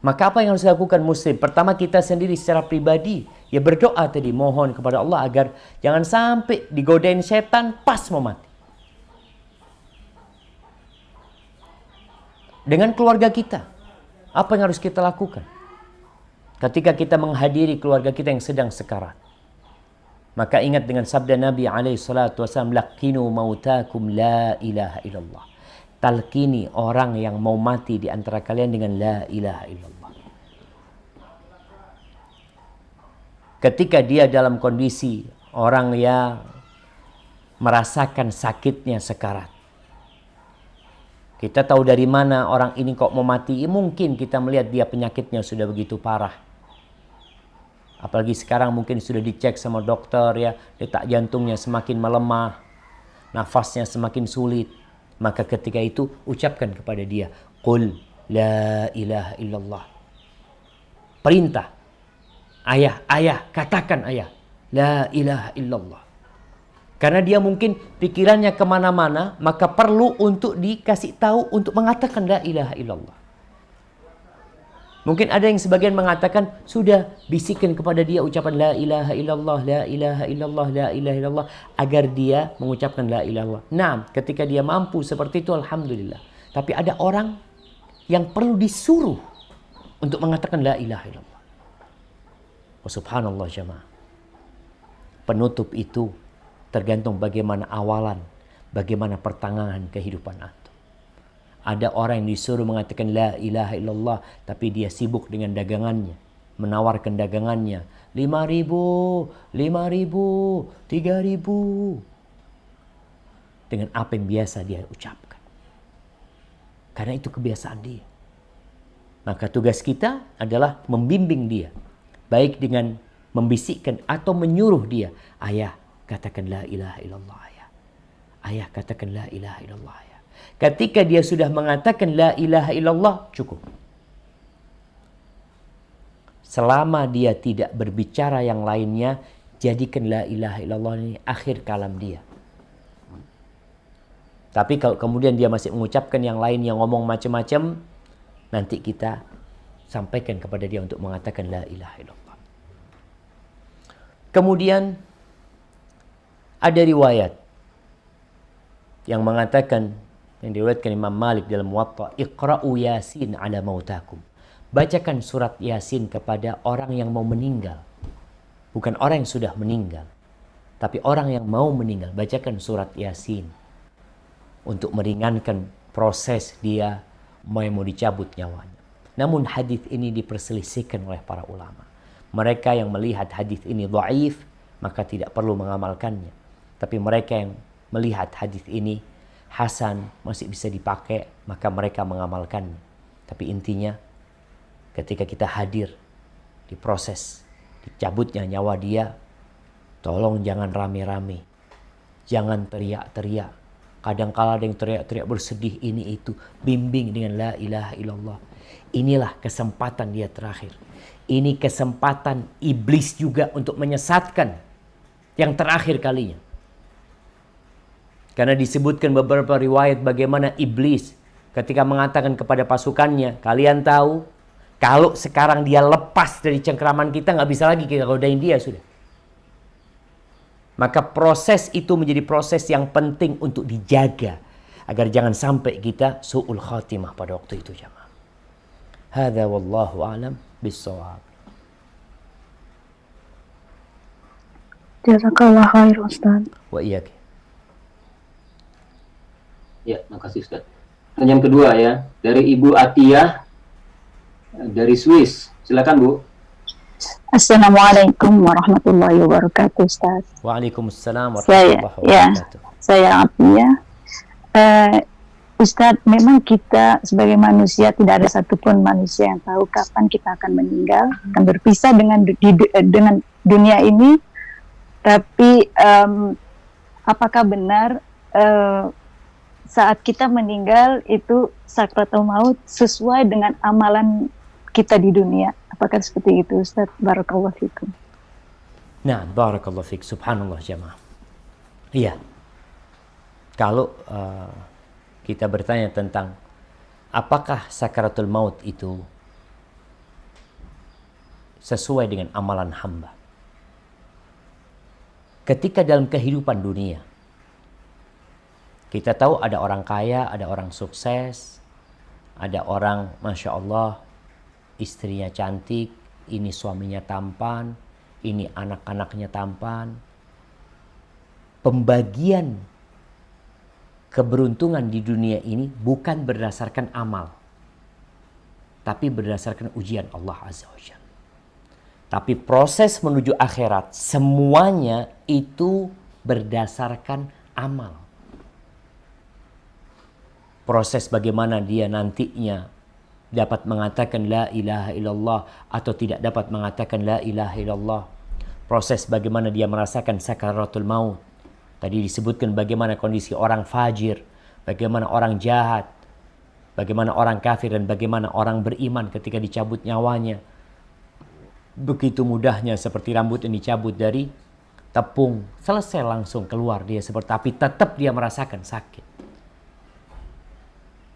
Maka apa yang harus dilakukan muslim? Pertama, kita sendiri secara pribadi ya berdoa tadi, mohon kepada Allah agar jangan sampai digodain setan pas mau mati. Dengan keluarga kita, apa yang harus kita lakukan? Ketika kita menghadiri keluarga kita yang sedang sekarat, maka ingat dengan sabda Nabi SAW, lakinu mautakum la ilaha illallah. Talkini orang yang mau mati di antara kalian dengan la ilaha illallah. Ketika dia dalam kondisi orang yang merasakan sakitnya sekarat, kita tahu dari mana orang ini kok mau mati. Mungkin kita melihat dia penyakitnya sudah begitu parah. Apalagi sekarang mungkin sudah dicek sama dokter ya, detak jantungnya semakin melemah, nafasnya semakin sulit. Maka ketika itu ucapkan kepada dia, qul la ilaha illallah. Perintah. Ayah, katakan ayah, la ilaha illallah. Karena dia mungkin pikirannya kemana-mana, maka perlu untuk dikasih tahu untuk mengatakan la ilaha illallah. Mungkin ada yang sebagian mengatakan, sudah bisikan kepada dia ucapan la ilaha illallah, la ilaha illallah, la ilaha illallah, agar dia mengucapkan la ilaha illallah. Nah, ketika dia mampu seperti itu, alhamdulillah. Tapi ada orang yang perlu disuruh untuk mengatakan la ilaha illallah. Oh, subhanallah jamaah. Penutup itu tergantung bagaimana awalan, bagaimana pertengahan kehidupan antum. Ada orang yang disuruh mengatakan la ilaha illallah, tapi dia sibuk dengan dagangannya, menawarkan dagangannya 5.000, 3.000 dengan apa yang biasa dia ucapkan. Karena itu kebiasaan dia. Maka tugas kita adalah membimbing dia, baik dengan membisikkan atau menyuruh dia, ayah katakan la ilaha illallah, ayah katakan la ilaha illallah. Ketika dia sudah mengatakan la ilaha illallah, cukup. selama dia tidak berbicara yang lainnya, jadikan la ilaha illallah ini akhir kalam dia. Tapi kalau kemudian dia masih mengucapkan yang lain, yang ngomong macam-macam, nanti kita sampaikan kepada dia untuk mengatakan la ilaha illallah. Kemudian ada riwayat yang mengatakan, yang diriwayatkan Imam Malik dalam Muwatta, Iqra'u Yasin ala mautakum. Bacakan surat Yasin kepada orang yang mau meninggal. Bukan orang yang sudah meninggal, tapi orang yang mau meninggal. Bacakan surat Yasin untuk meringankan proses dia mau dicabut nyawanya. Namun hadis ini diperselisihkan oleh para ulama. Mereka yang melihat hadis ini dhaif, maka tidak perlu mengamalkannya. Tapi mereka yang melihat hadis ini hasan, masih bisa dipakai, maka mereka mengamalkannya. Tapi intinya, ketika kita hadir di proses dicabutnya nyawa dia, tolong jangan rame-rame, jangan teriak-teriak. Kadang-kala ada yang teriak-teriak bersedih ini itu, bimbing dengan la ilaha illallah. Inilah kesempatan dia terakhir. Ini kesempatan iblis juga untuk menyesatkan yang terakhir kalinya. Karena disebutkan beberapa riwayat bagaimana iblis ketika mengatakan kepada pasukannya, kalian tahu kalau sekarang dia lepas dari cengkeraman kita, nggak bisa lagi kita godain dia sudah. Maka proses itu menjadi proses yang penting untuk dijaga agar jangan sampai kita su'ul khatimah pada waktu itu, jamaah. Hadza wallahu a'lam bis-shawab. Jazakallah khair Ustaz. Wa iyyak. Ya, makasih Ustaz. Yang kedua ya, dari Ibu Atiyah dari Swiss. Silakan Bu. Assalamualaikum warahmatullahi wabarakatuh, Ustaz. Waalaikumsalam warahmatullahi wabarakatuh. Saya Atiyah. Ustadz, memang kita sebagai manusia tidak ada satupun manusia yang tahu kapan kita akan meninggal, akan berpisah dengan dunia ini. Tapi apakah benar saat kita meninggal itu sakratul maut sesuai dengan amalan kita di dunia? Apakah seperti itu, Ustadz? Barakallahu fikum. Nah, barakallahu fik. Subhanallah, jamaah. Iya. Kalau kita bertanya tentang apakah sakaratul maut itu sesuai dengan amalan hamba. Ketika dalam kehidupan dunia, kita tahu ada orang kaya, ada orang sukses, ada orang Masya Allah, istrinya cantik, ini suaminya tampan, ini anak-anaknya tampan. Pembagian keberuntungan di dunia ini bukan berdasarkan amal, tapi berdasarkan ujian Allah Azza wa Jalla. Tapi proses menuju akhirat semuanya itu berdasarkan amal. Proses bagaimana dia nantinya dapat mengatakan la ilaha illallah atau tidak dapat mengatakan la ilaha illallah. Proses bagaimana dia merasakan sakaratul maut. Tadi disebutkan bagaimana kondisi orang fajir, bagaimana orang jahat, bagaimana orang kafir, dan bagaimana orang beriman ketika dicabut nyawanya. Begitu mudahnya seperti rambut yang dicabut dari tepung. Selesai langsung keluar dia seperti, tapi tetap dia merasakan sakit.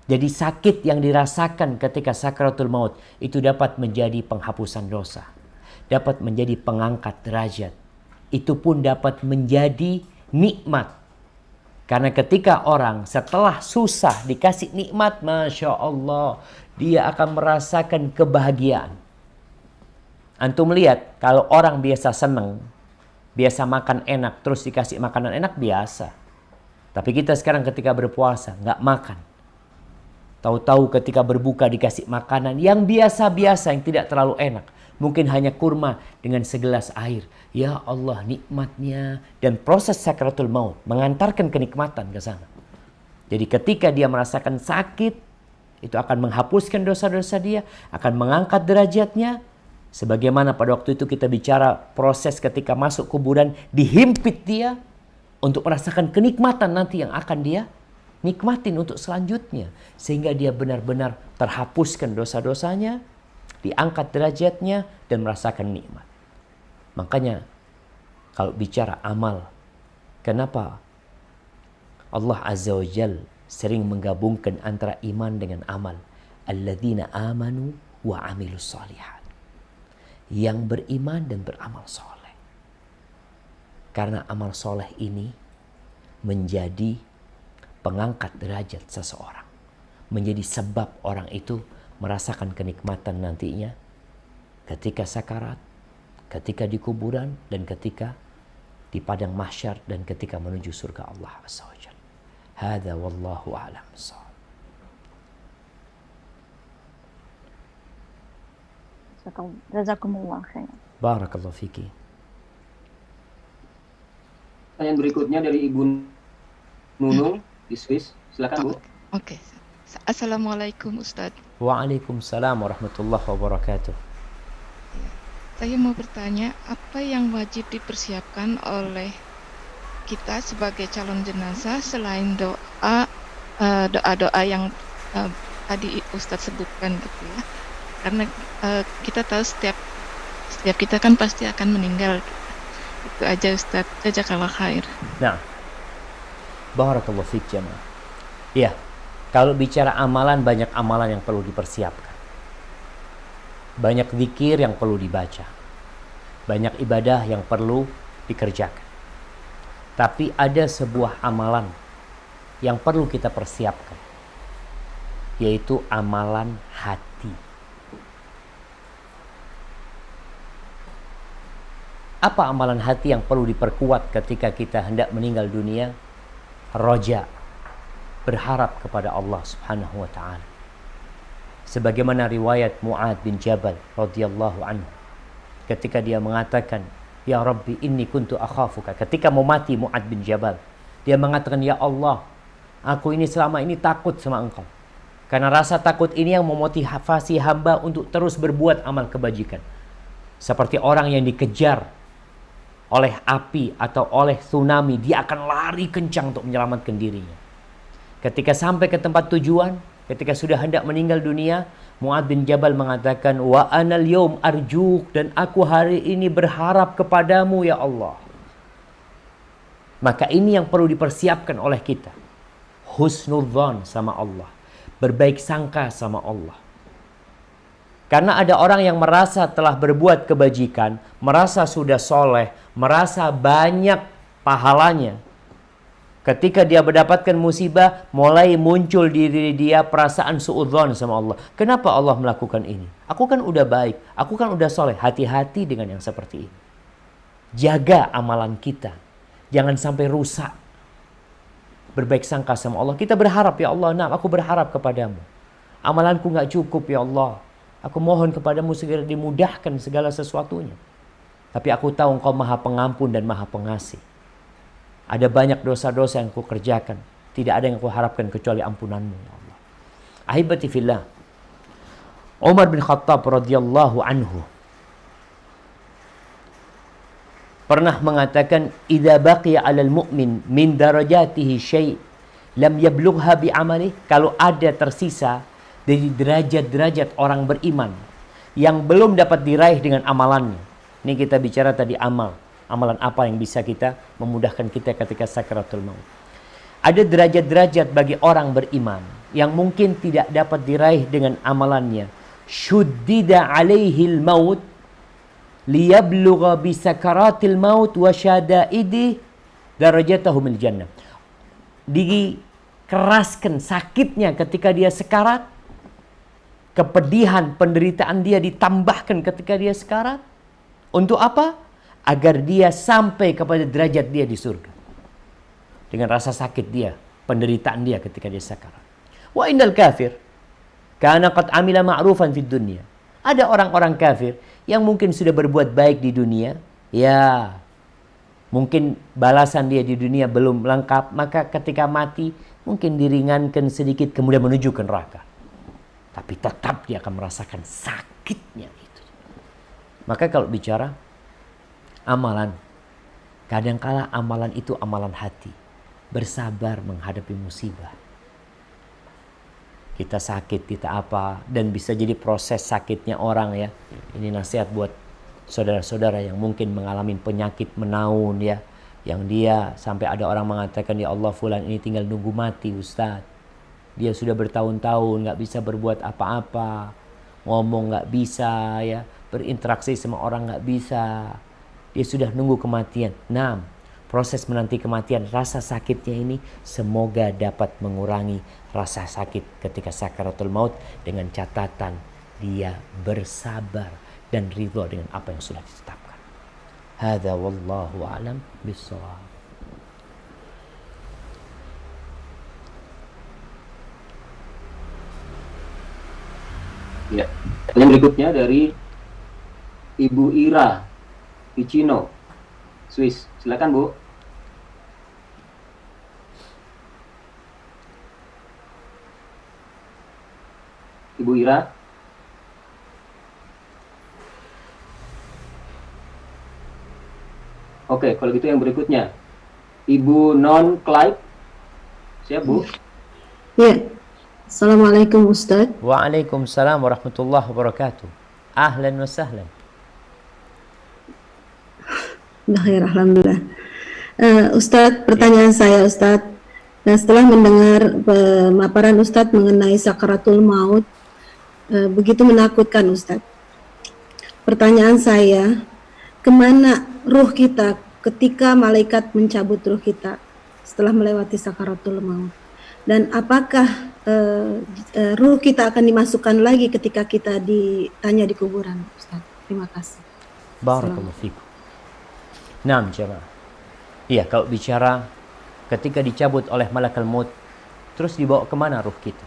Jadi sakit yang dirasakan ketika sakaratul maut itu dapat menjadi penghapusan dosa. Dapat menjadi pengangkat derajat. Itu pun dapat menjadi nikmat. Karena ketika orang setelah susah dikasih nikmat, Masya Allah, dia akan merasakan kebahagiaan. Antum lihat, kalau orang biasa senang, biasa makan enak, terus dikasih makanan enak, biasa. Tapi kita sekarang ketika berpuasa, nggak makan. Tahu-tahu ketika berbuka dikasih makanan yang biasa-biasa, yang tidak terlalu enak. Mungkin hanya kurma dengan segelas air. Ya Allah, nikmatnya. Dan proses sakaratul maut mengantarkan kenikmatan ke sana. Jadi ketika dia merasakan sakit, itu akan menghapuskan dosa-dosa dia, akan mengangkat derajatnya. Sebagaimana pada waktu itu kita bicara proses ketika masuk kuburan, dihimpit dia untuk merasakan kenikmatan nanti yang akan dia nikmatin untuk selanjutnya. Sehingga dia benar-benar terhapuskan dosa-dosanya. diangkat derajatnya dan merasakan nikmat. Makanya kalau bicara amal, kenapa Allah Azza wa Jal sering menggabungkan antara iman dengan amal? Alladzina amanu wa amilus solihat. Yang beriman dan beramal soleh. Karena amal soleh ini menjadi pengangkat derajat seseorang. Menjadi sebab orang itu merasakan kenikmatan nantinya ketika sakarat, ketika di kuburan, dan ketika di padang mahsyar, dan ketika menuju surga Allah Azza wa Jalla. Hadza wallahu a'lam bissawab. Jazakumullah khair. Barakallahu fiki. Pertanyaan berikutnya dari Ibu Nunung di Swiss. Silakan Bu. Oke. Assalamualaikum Ustadz. Waalaikumsalam warahmatullahi wabarakatuh. Saya mau bertanya, apa yang wajib dipersiapkan oleh kita sebagai calon jenazah selain doa-doa yang tadi Ustadz sebutkan gitu ya? Karena kita tahu setiap kita kan pasti akan meninggal. Itu aja Ustadz. Jazakallah khair. Nah, barakallahu fiik jamaah. Ya, kalau bicara amalan, banyak amalan yang perlu dipersiapkan. Banyak zikir yang perlu dibaca. Banyak ibadah yang perlu dikerjakan. Tapi ada sebuah amalan yang perlu kita persiapkan, yaitu amalan hati. Apa amalan hati yang perlu diperkuat ketika kita hendak meninggal dunia? Roja, berharap kepada Allah Subhanahu wa ta'ala. Sebagaimana riwayat Mu'ad bin Jabal radhiyallahu anhu, ketika dia mengatakan, "Ya Rabbi, inni kuntu akhafuka." Ketika mau mati Mu'ad bin Jabal, dia mengatakan, "Ya Allah, aku ini selama ini takut sama Engkau." Karena rasa takut ini yang memotivasi hamba untuk terus berbuat amal kebajikan. Seperti orang yang dikejar oleh api atau oleh tsunami, dia akan lari kencang untuk menyelamatkan dirinya. Ketika sampai ke tempat tujuan, ketika sudah hendak meninggal dunia, Mu'ad bin Jabal mengatakan, "Wa anal yawm arjuk," dan aku hari ini berharap kepadamu ya Allah. Maka ini yang perlu dipersiapkan oleh kita. Husnudzan sama Allah. Berbaik sangka sama Allah. Karena ada orang yang merasa telah berbuat kebajikan, merasa sudah soleh, merasa banyak pahalanya. Ketika dia mendapatkan musibah, mulai muncul di diri dia perasaan suudzon sama Allah. Kenapa Allah melakukan ini? Aku kan udah baik, aku kan udah soleh. Hati-hati dengan yang seperti ini. Jaga amalan kita. Jangan sampai rusak. Berbaik sangka sama Allah. Kita berharap, ya Allah, nah aku berharap kepadamu. Amalanku gak cukup, ya Allah. Aku mohon kepadamu segera dimudahkan segala sesuatunya. Tapi aku tahu Engkau Maha Pengampun dan Maha Pengasih. Ada banyak dosa-dosa yang aku kerjakan. Tidak ada yang aku harapkan kecuali ampunanmu, ya Allah. Ahibati fillah. Umar bin Khattab radhiyallahu anhu pernah mengatakan, "Idza baqiya 'alal mu'min min darajatihi syai' lam yablugha bi 'amalihi." Kalau ada tersisa dari derajat-derajat orang beriman yang belum dapat diraih dengan amalannya. Ini kita bicara tadi amal. Amalan apa yang bisa kita memudahkan kita ketika sakaratul maut. Ada derajat-derajat bagi orang beriman yang mungkin tidak dapat diraih dengan amalannya. Syuddida alaihil maut liyablugha bi sakaratil maut wa syadaidi darajatahu minal jannah. Dikeraskan sakitnya ketika dia sekarat. Kepedihan, penderitaan dia ditambahkan ketika dia sekarat. Untuk apa? Agar dia sampai kepada derajat dia di surga. Dengan rasa sakit dia, penderitaan dia ketika dia sekarat. Wa innal kafir kana qad amila ma'rufan fid dunya. Ada orang-orang kafir yang mungkin sudah berbuat baik di dunia, ya. Mungkin balasan dia di dunia belum lengkap, maka ketika mati mungkin diringankan sedikit kemudian menuju ke neraka. Tapi tetap dia akan merasakan sakitnya itu. Maka kalau bicara amalan, kadangkala amalan itu amalan hati. Bersabar menghadapi musibah. kita sakit, kita apa, dan bisa jadi proses sakitnya orang ya. Ini nasihat buat saudara-saudara yang mungkin mengalami penyakit menaun ya, yang dia sampai ada orang mengatakan, ya Allah, fulan ini tinggal nunggu mati Ustaz. Dia sudah bertahun-tahun nggak bisa berbuat apa-apa, ngomong nggak bisa ya, berinteraksi sama orang nggak bisa. Dia sudah nunggu kematian. Nah, proses menanti kematian, rasa sakitnya ini semoga dapat mengurangi rasa sakit ketika sakaratul maut dengan catatan dia bersabar dan ridha dengan apa yang sudah ditetapkan. Hadza wallahu a'lam bissawab. Ya, yang berikutnya dari Ibu Ira Ticino, Swiss. Silakan Bu. Ibu Ira. Oke, kalau gitu yang berikutnya Ibu Non Clyde. Siap Bu? Ya. Assalamualaikum Ustaz. Waalaikumsalam warahmatullahi wabarakatuh. Ahlan wa sahlan. Bakhir, alhamdulillah. Ustadz, pertanyaan saya Ustadz, setelah mendengar pemaparan Ustadz mengenai sakaratul maut, begitu menakutkan Ustadz. Pertanyaan saya, kemana ruh kita ketika malaikat mencabut ruh kita setelah melewati sakaratul maut? Dan apakah ruh kita akan dimasukkan lagi ketika kita ditanya di kuburan Ustadz? Terima kasih. Barakallahu fikum. Nah, jemaah. Iya, kalau bicara ketika dicabut oleh malakal maut, terus dibawa kemana ruh kita?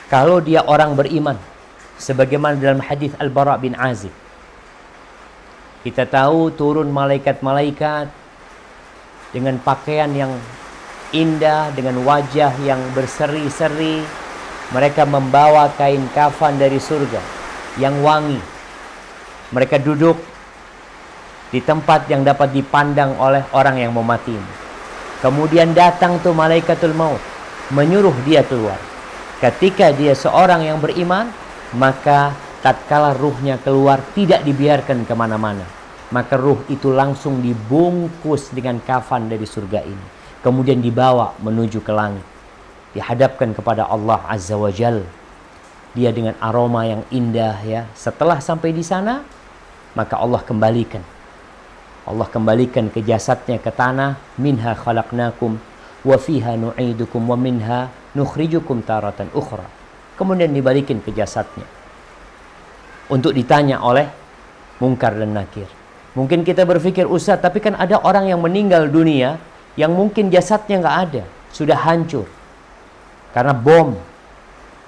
Kalau dia orang beriman, sebagaimana dalam hadis Al-Bara bin Azib, kita tahu turun malaikat-malaikat dengan pakaian yang indah, dengan wajah yang berseri-seri. Mereka membawa kain kafan dari surga yang wangi. Mereka duduk di tempat yang dapat dipandang oleh orang yang mau mati ini. Kemudian datang tuh malaikatul maut, menyuruh dia keluar. Ketika dia seorang yang beriman, maka tatkala ruhnya keluar tidak dibiarkan kemana-mana, maka ruh itu langsung dibungkus dengan kafan dari surga ini, kemudian dibawa menuju ke langit, dihadapkan kepada Allah Azza wa Jal. Dia dengan aroma yang indah ya. Setelah sampai di sana, maka Allah kembalikan ke jasadnya ke tanah. Minha khalaqnakum wa fiha nu'idukum wa minha nukhrijukum taratan ukhra. Kemudian dibalikin ke jasadnya untuk ditanya oleh Munkar dan Nakir. Mungkin kita berpikir, Ustaz, tapi kan ada orang yang meninggal dunia yang mungkin jasadnya nggak ada, sudah hancur karena bom,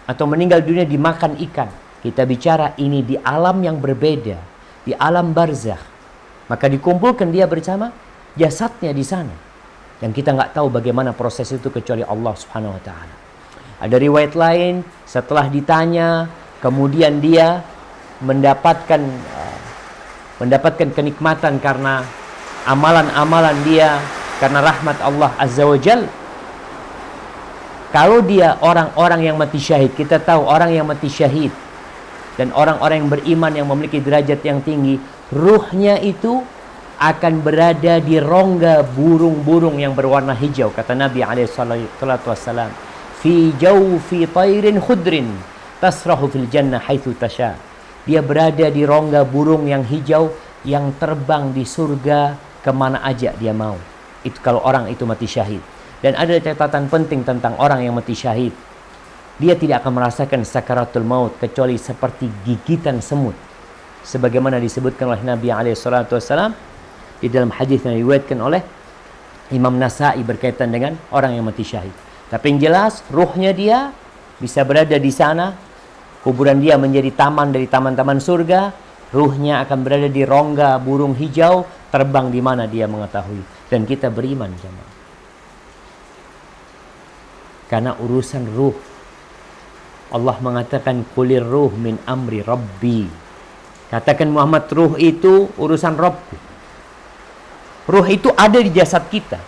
atau meninggal dunia dimakan ikan. Kita bicara ini di alam yang berbeda, di alam barzakh. Maka dikumpulkan dia bersama jasadnya di sana, yang kita nggak tahu bagaimana proses itu kecuali Allah Subhanahu Wa Taala. Ada riwayat lain, setelah ditanya, kemudian dia mendapatkan kenikmatan karena amalan-amalan dia, karena rahmat Allah Azza wa Jal. Kalau dia orang-orang yang mati syahid, kita tahu orang yang mati syahid dan orang-orang yang beriman yang memiliki derajat yang tinggi, ruhnya itu akan berada di rongga burung-burung yang berwarna hijau. Kata Nabi SAW, fi jawfi tayrin khudrin tasrahu fil jannah haitsu tasha. Dia berada di rongga burung yang hijau yang terbang di surga kemana aja dia mau. Itu kalau orang itu mati syahid. Dan ada catatan penting tentang orang yang mati syahid. Dia tidak akan merasakan sakaratul maut kecuali seperti gigitan semut, sebagaimana disebutkan oleh Nabi SAW di dalam hadis yang diriwayatkan oleh Imam Nasai berkaitan dengan orang yang mati syahid. Tapi yang jelas, ruhnya dia bisa berada di sana. Kuburan dia menjadi taman dari taman-taman surga. Ruhnya akan berada di rongga burung hijau, terbang di mana dia mengetahui. Dan kita beriman, jemaah. Karena urusan ruh, Allah mengatakan kulir ruh min amri rabbi. Katakan Muhammad, ruh itu urusan Rabbku. Ruh itu ada di jasad kita.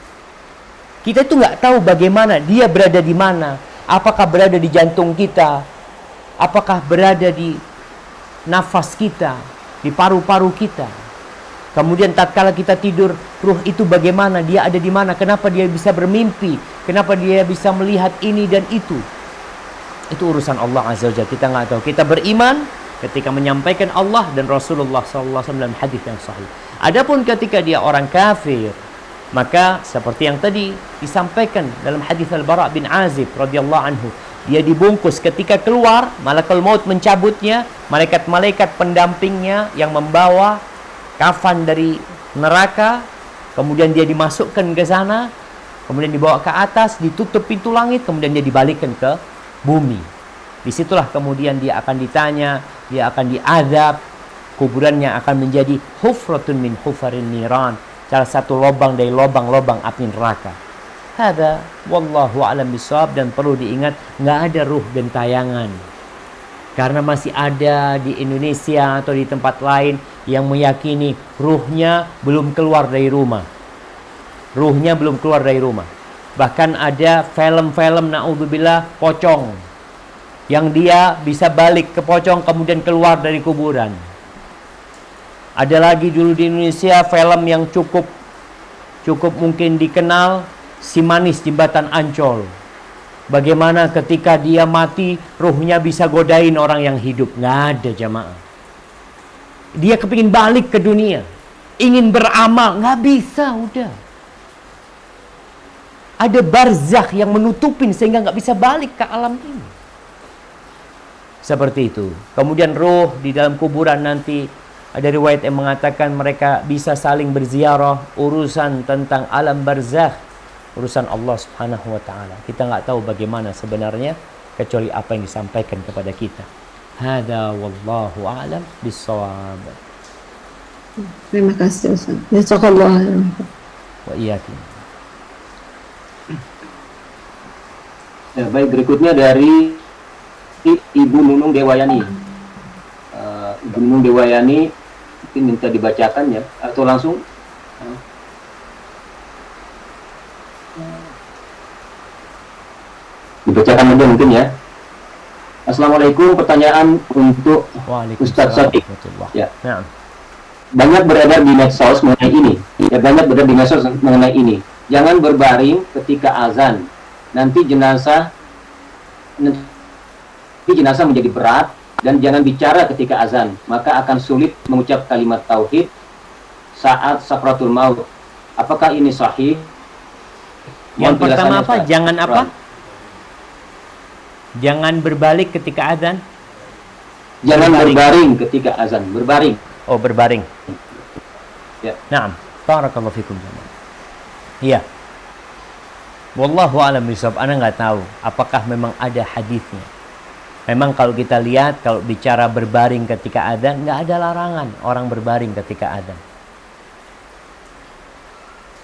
Kita itu nggak tahu bagaimana dia berada di mana. Apakah berada di jantung kita? Apakah berada di nafas kita, di paru-paru kita? Kemudian tatkala kita tidur, ruh itu bagaimana? Dia ada di mana? Kenapa dia bisa bermimpi? Kenapa dia bisa melihat ini dan itu? Itu urusan Allah Azza wa Jalla. Kita nggak tahu. Kita beriman ketika menyampaikan Allah dan Rasulullah SAW dalam hadis yang sahih. Adapun ketika dia orang kafir, maka seperti yang tadi disampaikan dalam hadis Al-Bara' bin Azib radhiyallahu anhu, dia dibungkus ketika keluar, malakul maut mencabutnya, malaikat-malaikat pendampingnya yang membawa kafan dari neraka, kemudian dia dimasukkan ke sana, kemudian dibawa ke atas, ditutup pintu langit, kemudian dia dibalikkan ke bumi. Disitulah kemudian dia akan ditanya, dia akan diazab, kuburannya akan menjadi hufratun min hufarin niran, salah satu lubang dari lubang-lubang api neraka. Hada wallahu a'lam bishawab. Dan perlu diingat, nggak ada ruh gentayangan. Karena masih ada di Indonesia atau di tempat lain yang meyakini ruhnya belum keluar dari rumah. Ruhnya belum keluar dari rumah. Bahkan ada film-film na'udzubillah pocong yang dia bisa balik ke pocong kemudian keluar dari kuburan. Ada lagi dulu di Indonesia film yang cukup mungkin dikenal, Si Manis Jembatan Ancol. Bagaimana ketika dia mati, ruhnya bisa godain orang yang hidup. Nggak ada jamaah. Dia kepingin balik ke dunia, ingin beramal, nggak bisa, udah. Ada barzakh yang menutupin sehingga nggak bisa balik ke alam ini. Seperti itu. Kemudian ruh di dalam kuburan nanti, ada riwayat yang mengatakan mereka bisa saling berziarah, urusan tentang alam barzakh, urusan Allah Subhanahu wa taala. Kita nggak tahu bagaimana sebenarnya kecuali apa yang disampaikan kepada kita. Hada wallahu a'lam bissawab. Terima kasih Ustaz. Jazakallahu Wa iyyakum. Ya, baik, berikutnya dari Ibu Nunung Dewayani. Ibu Nunung Dewayani mungkin minta dibacakan ya, atau langsung dibacakan aja mungkin ya. Assalamualaikum, pertanyaan untuk Ustadz Sadiq. Ya. Nah. Banyak beredar di medsos mengenai ini. Ya, banyak beredar di medsos mengenai ini. Jangan berbaring ketika azan. Nanti jenazah menjadi berat, dan jangan bicara ketika azan, maka akan sulit mengucap kalimat tauhid saat sakratul maut. Apakah ini sahih? Yang pertama apa? Jangan apa? Jangan berbalik ketika azan. Jangan berbaring ketika azan. Berbaring. Oh, berbaring. Ya. Naam. Barakallahu fikum. Iya. Wallahu a'lam bishawab. Ana nggak tahu apakah memang ada hadisnya. Memang kalau kita lihat, kalau bicara berbaring ketika adzan, nggak ada larangan orang berbaring ketika adzan.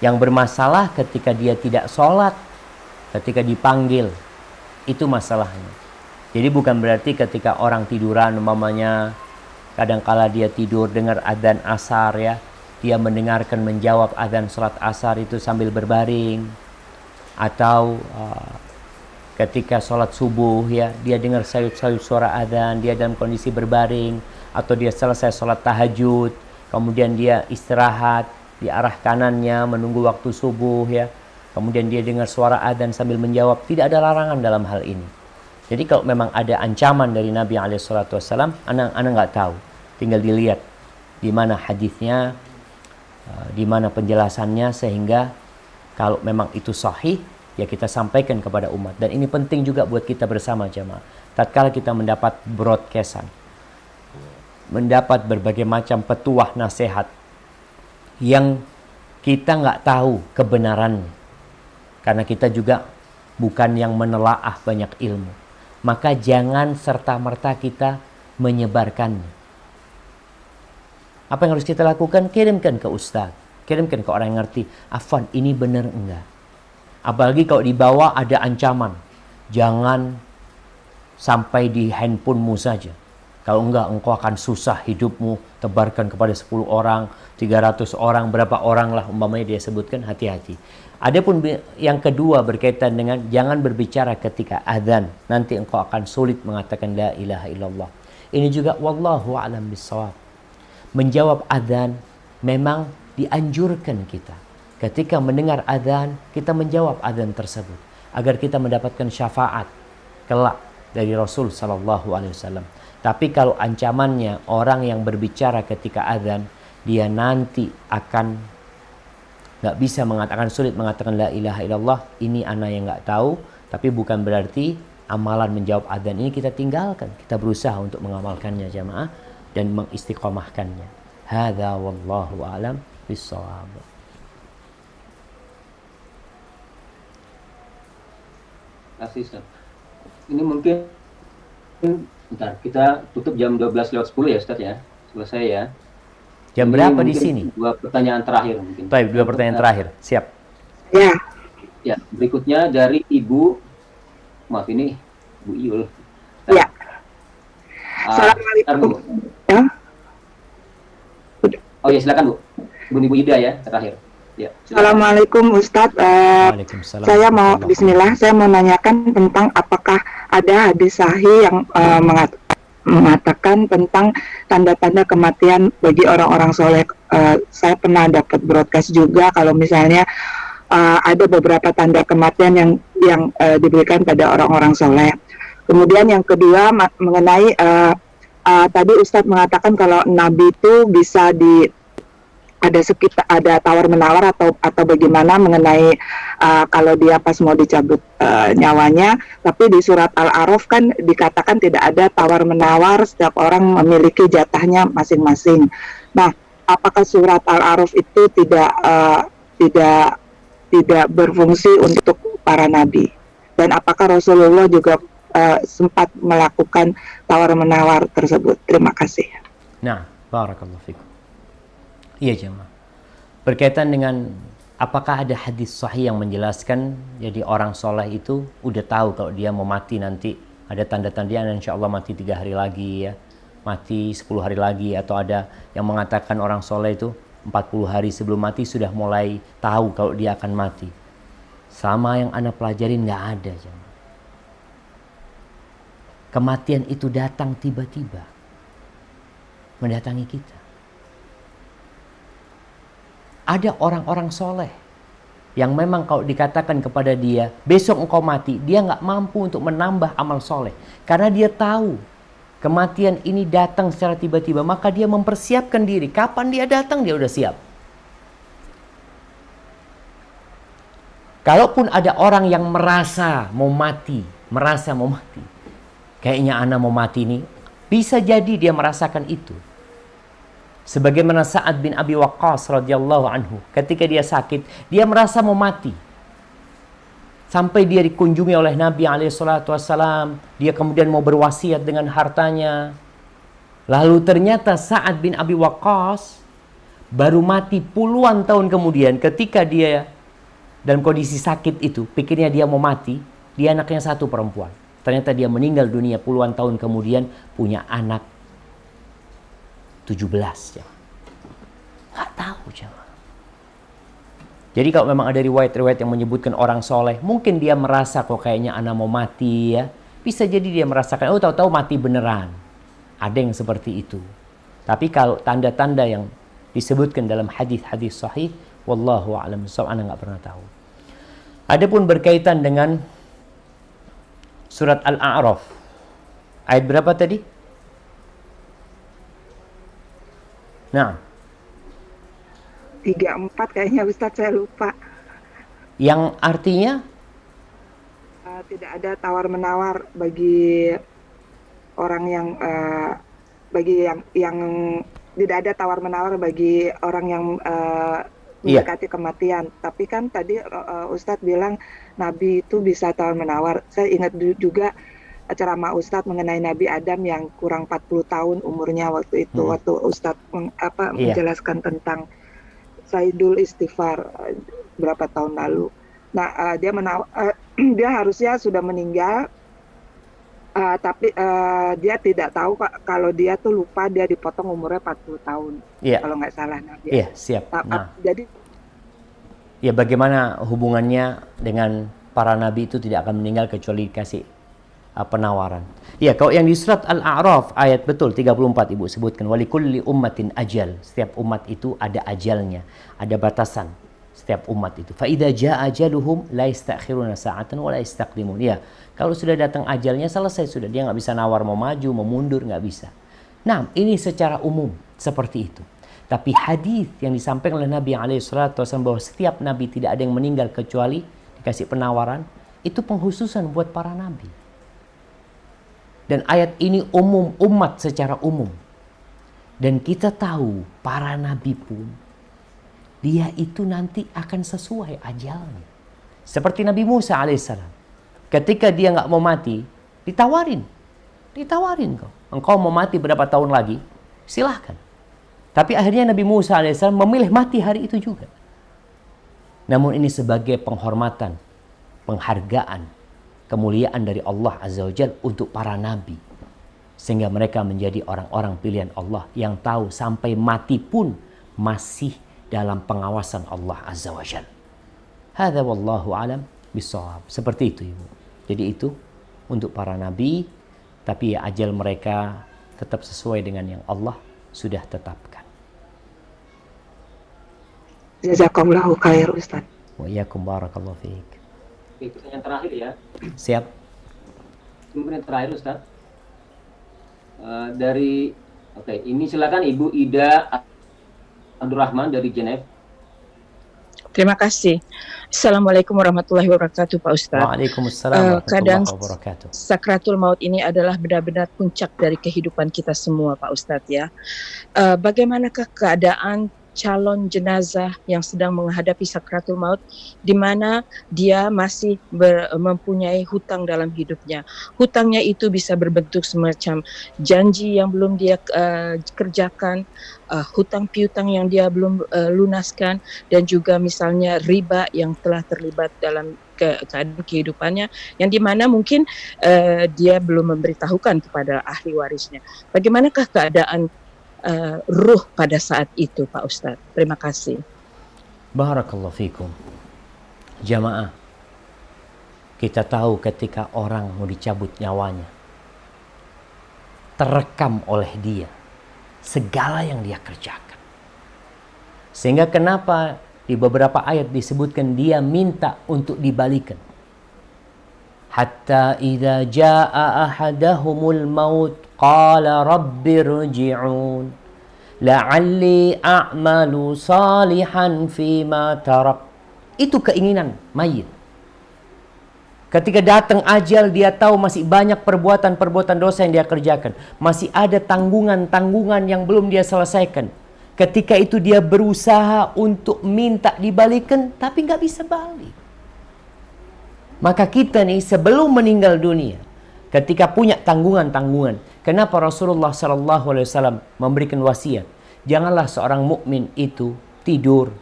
Yang bermasalah ketika dia tidak sholat, ketika dipanggil, itu masalahnya. Jadi bukan berarti ketika orang tiduran, umpamanya kadangkala dia tidur dengar adzan asar ya, dia mendengarkan menjawab adzan sholat asar itu sambil berbaring, atau ketika sholat subuh ya, dia dengar sayup-sayup suara adzan, dia dalam kondisi berbaring, atau dia selesai sholat tahajud, kemudian dia istirahat di arah kanannya menunggu waktu subuh ya, kemudian dia dengar suara adzan sambil menjawab, tidak ada larangan dalam hal ini. Jadi kalau memang ada ancaman dari Nabi SAW, ana nggak tahu, tinggal dilihat di mana hadisnya, di mana penjelasannya, sehingga kalau memang itu sahih, ya kita sampaikan kepada umat. Dan ini penting juga buat kita bersama jamaah. Tatkala kita mendapat broadcastan, mendapat berbagai macam petuah nasihat yang kita nggak tahu kebenarannya, karena kita juga bukan yang menelaah banyak ilmu, maka jangan serta-merta kita menyebarkannya. Apa yang harus kita lakukan? Kirimkan ke ustaz, kirimkan ke orang yang ngerti. Afwan, ini benar enggak? Apalagi kalau di bawah ada ancaman, jangan sampai di handphonemu saja. Kalau enggak, engkau akan susah hidupmu, tebarkan kepada 10 orang, 300 orang, berapa orang lah umpamanya dia sebutkan, hati-hati. Adapun yang kedua berkaitan dengan jangan berbicara ketika azan, nanti engkau akan sulit mengatakan la ilaha illallah. Ini juga wallahu a'lam bissawab. Menjawab azan memang dianjurkan kita. Ketika mendengar azan, kita menjawab azan tersebut agar kita mendapatkan syafaat kelak dari Rasul sallallahu alaihi wasallam. Tapi kalau ancamannya orang yang berbicara ketika azan, dia nanti akan nggak bisa mengatakan, sulit mengatakan la ilaha illallah. Ini ana yang nggak tahu, tapi bukan berarti amalan menjawab azan ini kita tinggalkan. Kita berusaha untuk mengamalkannya jamaah dan mengistiqomahkannya. Hadza wallahu a'lam bissawab. Asisten. Ini mungkin bentar, kita tutup jam 12:10 ya Ustaz ya. Selesai ya. Jam berapa di sini? Dua pertanyaan terakhir mungkin. Baik, dua pertanyaan terakhir. Siap. Ya. Ya, berikutnya dari Ibu, maaf ini Bu Iul. Ya. Assalamualaikum. Ya. Oh ya, silakan Bu. Ibu Ida ya, terakhir. Ya. Assalamualaikum Ustadz. Waalaikumsalam. Saya mau Bismillah, saya mau nanyakan tentang apakah ada hadis sahih yang mengatakan tentang tanda-tanda kematian bagi orang-orang soleh. Saya pernah dapat broadcast juga kalau misalnya ada beberapa tanda kematian yang diberikan pada orang-orang soleh. Kemudian yang kedua mengenai tadi Ustadz mengatakan kalau Nabi itu bisa ada tawar menawar atau bagaimana mengenai kalau dia pas mau dicabut nyawanya, tapi di surat Al-A'raf kan dikatakan tidak ada tawar menawar, setiap orang memiliki jatahnya masing-masing. Nah, apakah surat Al-A'raf itu tidak berfungsi untuk para nabi, dan apakah Rasulullah juga sempat melakukan tawar menawar tersebut? Terima kasih. Nah, barakallahu fikum. Iya jemaah. Berkaitan dengan apakah ada hadis sahih yang menjelaskan jadi orang soleh itu udah tahu kalau dia mau mati nanti ada tanda-tandanya, insya Allah mati 3 hari lagi ya, mati 10 hari lagi, atau ada yang mengatakan orang soleh itu 40 hari sebelum mati sudah mulai tahu kalau dia akan mati. Sama yang Anda pelajarin nggak ada jemaah. Kematian itu datang tiba-tiba mendatangi kita. Ada orang-orang soleh yang memang kalau dikatakan kepada dia besok engkau mati, dia nggak mampu untuk menambah amal soleh karena dia tahu kematian ini datang secara tiba-tiba, maka dia mempersiapkan diri. Kapan dia datang dia udah siap. Kalaupun ada orang yang merasa mau mati, kayaknya anak mau mati ini, bisa jadi dia merasakan itu. Sebagaimana Sa'ad bin Abi Waqqas radhiyallahu anhu, ketika dia sakit, dia merasa mau mati. Sampai dia dikunjungi oleh Nabi SAW, dia kemudian mau berwasiat dengan hartanya. Lalu ternyata Sa'ad bin Abi Waqqas baru mati puluhan tahun kemudian. Ketika dia dalam kondisi sakit itu, pikirnya dia mau mati, dia anaknya 1 perempuan. Ternyata dia meninggal dunia puluhan tahun kemudian, punya anak 17 ya. Nggak tahu jemaah. Jadi kalau memang ada riwayat-riwayat yang menyebutkan orang soleh, mungkin dia merasa kok kayaknya anak mau mati ya. Bisa jadi dia merasakan, oh tahu-tahu mati beneran. Ada yang seperti itu. Tapi kalau tanda-tanda yang disebutkan dalam hadis-hadis sahih, wallahu a'lam bishawab, ana nggak pernah tahu. Adapun berkaitan dengan surat Al-A'raf, ayat berapa tadi? Nah, 34 kayaknya Ustadz, saya lupa. Yang artinya tidak ada tawar-menawar bagi orang yang tidak ada tawar-menawar bagi orang yang mendekati kematian. Tapi kan tadi Ustadz bilang Nabi itu bisa tawar-menawar. Saya ingat juga ceramah Ustadz mengenai Nabi Adam yang kurang 40 tahun umurnya waktu itu, waktu Ustadz menjelaskan tentang Sayyidul Istighfar berapa tahun lalu. Nah, dia harusnya sudah meninggal Tapi dia tidak tahu kalau dia tuh lupa dia dipotong umurnya 40 tahun. Iya. Kalau nggak salah Nabi. Iya, siap. Nah, jadi ya bagaimana hubungannya dengan para nabi itu tidak akan meninggal kecuali dikasih penawaran. Ya, kalau yang di surat Al-A'raf ayat betul 34 Ibu sebutkan walikulli ummatin ajal. Setiap umat itu ada ajalnya, ada batasan setiap umat itu. Fa idza jaa ajaluhum la yastakhiruna sa'atan wa la yastaqdimun. Ya, kalau sudah datang ajalnya selesai sudah, dia nggak bisa nawar mau maju, mau mundur, nggak bisa. Nah, ini secara umum seperti itu. Tapi hadis yang disampaikan oleh Nabi SAW bahwa setiap nabi tidak ada yang meninggal kecuali dikasih penawaran, itu pengkhususan buat para nabi. Dan ayat ini umum, umat secara umum. Dan kita tahu para nabi pun dia itu nanti akan sesuai ajalnya. Seperti Nabi Musa alaihissalam. Ketika dia nggak mau mati, ditawarin kau. Engkau mau mati berapa tahun lagi? Silahkan. Tapi akhirnya Nabi Musa alaihissalam memilih mati hari itu juga. Namun ini sebagai penghormatan, penghargaan, kemuliaan dari Allah Azza wa Jalla untuk para nabi. Sehingga mereka menjadi orang-orang pilihan Allah yang tahu sampai mati pun masih dalam pengawasan Allah Azza wa Jalla. Hadza wallahu alam bissawab. Seperti itu Ibu. Jadi itu untuk para nabi, tapi ya ajal mereka tetap sesuai dengan yang Allah sudah tetapkan. Jazakumullahu khair Ustaz. Wa iyyakum barakallahu fiik. Pertanyaan terakhir ya. Siap. Pertanyaan terakhir Ustaz. Ini silakan Ibu Ida Abdurrahman dari Geneva. Terima kasih. Assalamualaikum warahmatullahi wabarakatuh Pak Ustadz. Waalaikumsalam warahmatullahi wabarakatuh. Sakratul maut ini adalah benar-benar puncak dari kehidupan kita semua Pak Ustadz ya. Bagaimanakah keadaan calon jenazah yang sedang menghadapi sakratul maut, di mana dia masih mempunyai hutang dalam hidupnya. Hutangnya itu bisa berbentuk semacam janji yang belum dia kerjakan, hutang piutang yang dia belum lunaskan, dan juga misalnya riba yang telah terlibat dalam keadaan kehidupannya, yang dimana mungkin dia belum memberitahukan kepada ahli warisnya. Bagaimanakah keadaan ruh pada saat itu Pak Ustadz? Terima kasih. Barakallahu fikum. Jamaah, kita tahu ketika orang mau dicabut nyawanya, terekam oleh dia segala yang dia kerjakan. Sehingga kenapa di beberapa ayat disebutkan dia minta untuk dibalikan. Hatta idza jaa ahadahumul maut qala rabbirji'un la'alli a'malu salihan fima tarak. Itu keinginan mayit. Ketika datang ajal, dia tahu masih banyak perbuatan-perbuatan dosa yang dia kerjakan, masih ada tanggungan-tanggungan yang belum dia selesaikan. Ketika itu dia berusaha untuk minta dibalikan, tapi nggak bisa balik. Maka kita nih sebelum meninggal dunia, ketika punya tanggungan-tanggungan, kenapa Rasulullah SAW memberikan wasiat? Janganlah seorang mukmin itu tidur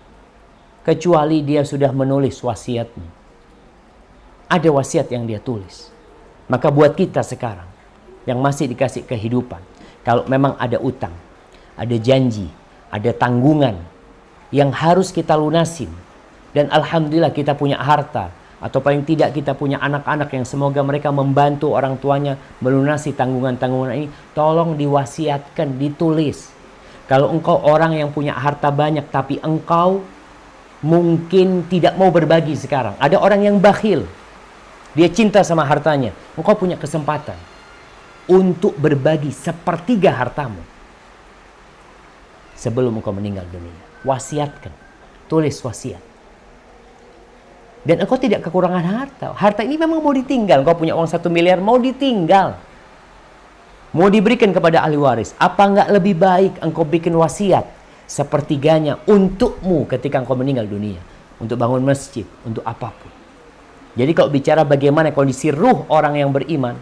kecuali dia sudah menulis wasiatnya. Ada wasiat yang dia tulis. Maka buat kita sekarang yang masih dikasih kehidupan, kalau memang ada utang, ada janji, ada tanggungan yang harus kita lunasin, dan alhamdulillah kita punya harta, atau paling tidak kita punya anak-anak yang semoga mereka membantu orang tuanya melunasi tanggungan-tanggungan ini, tolong diwasiatkan, ditulis. Kalau engkau orang yang punya harta banyak tapi engkau mungkin tidak mau berbagi sekarang, ada orang yang bakhil, dia cinta sama hartanya, engkau punya kesempatan untuk berbagi sepertiga hartamu sebelum engkau meninggal dunia. Wasiatkan, tulis wasiat. Dan engkau tidak kekurangan harta. Harta ini memang mau ditinggal. Engkau punya uang 1 miliar, mau ditinggal, mau diberikan kepada ahli waris. Apa enggak lebih baik engkau bikin wasiat sepertiganya untukmu ketika engkau meninggal dunia, untuk bangun masjid, untuk apapun. Jadi kalau bicara bagaimana kondisi ruh orang yang beriman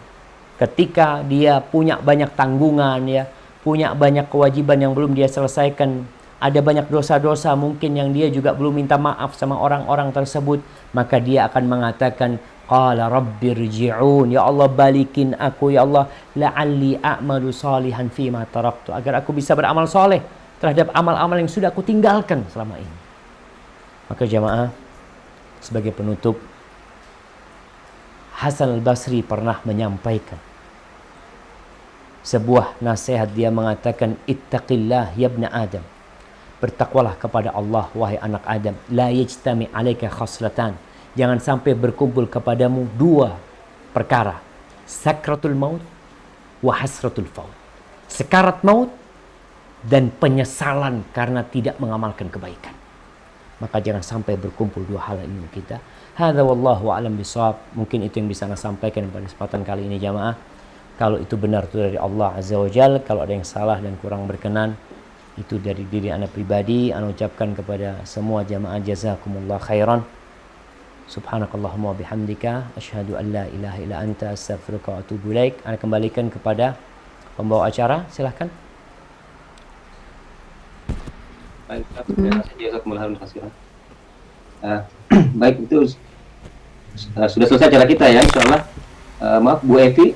ketika dia punya banyak tanggungan, ya, punya banyak kewajiban yang belum dia selesaikan, ada banyak dosa-dosa mungkin yang dia juga belum minta maaf sama orang-orang tersebut, maka dia akan mengatakan, Qala rabbi rji'un, ya Allah balikin aku ya Allah, la'alli a'malu salihan fima taraktu, agar aku bisa beramal soleh terhadap amal-amal yang sudah aku tinggalkan selama ini. Maka jamaah, sebagai penutup, Hasan al-Basri pernah menyampaikan sebuah nasihat. Dia mengatakan, ittaqillah ya ibna Adam, bertakwalah kepada Allah wahai anak Adam. La yajtami alaika khaslatan, jangan sampai berkumpul kepadamu dua perkara, sakratul maut wa hasratul faut, sekarat maut dan penyesalan karena tidak mengamalkan kebaikan. Maka jangan sampai berkumpul dua hal ini kita. Hadza wallahu a'lam bishawab. Mungkin itu yang bisa saya sampaikan pada kesempatan kali ini jamaah. Kalau itu benar itu dari Allah Azza wa Jalla, kalau ada yang salah dan kurang berkenan itu dari diri ana pribadi. Ana ucapkan kepada semua jamaah jazakumullah khairan. Subhanakallahumma wa bihamdika asyhadu an la ilaha illa anta astaghfiruka wa atubu ilaik. Ana kembalikan kepada pembawa acara, silahkan. Baik, baik, itu sudah selesai acara kita ya, insyaallah. Maaf Bu Evi.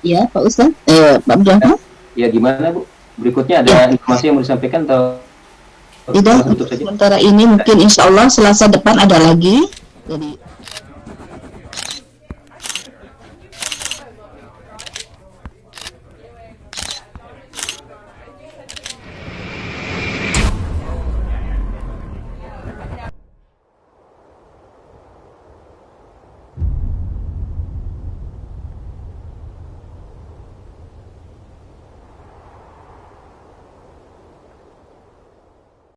Ya Pak Ustadz, Pak Abdurrahman. Ya gimana Bu? Berikutnya ada informasi yang mau disampaikan atau tidak? Sementara ini mungkin insyaallah Selasa depan ada lagi. Jadi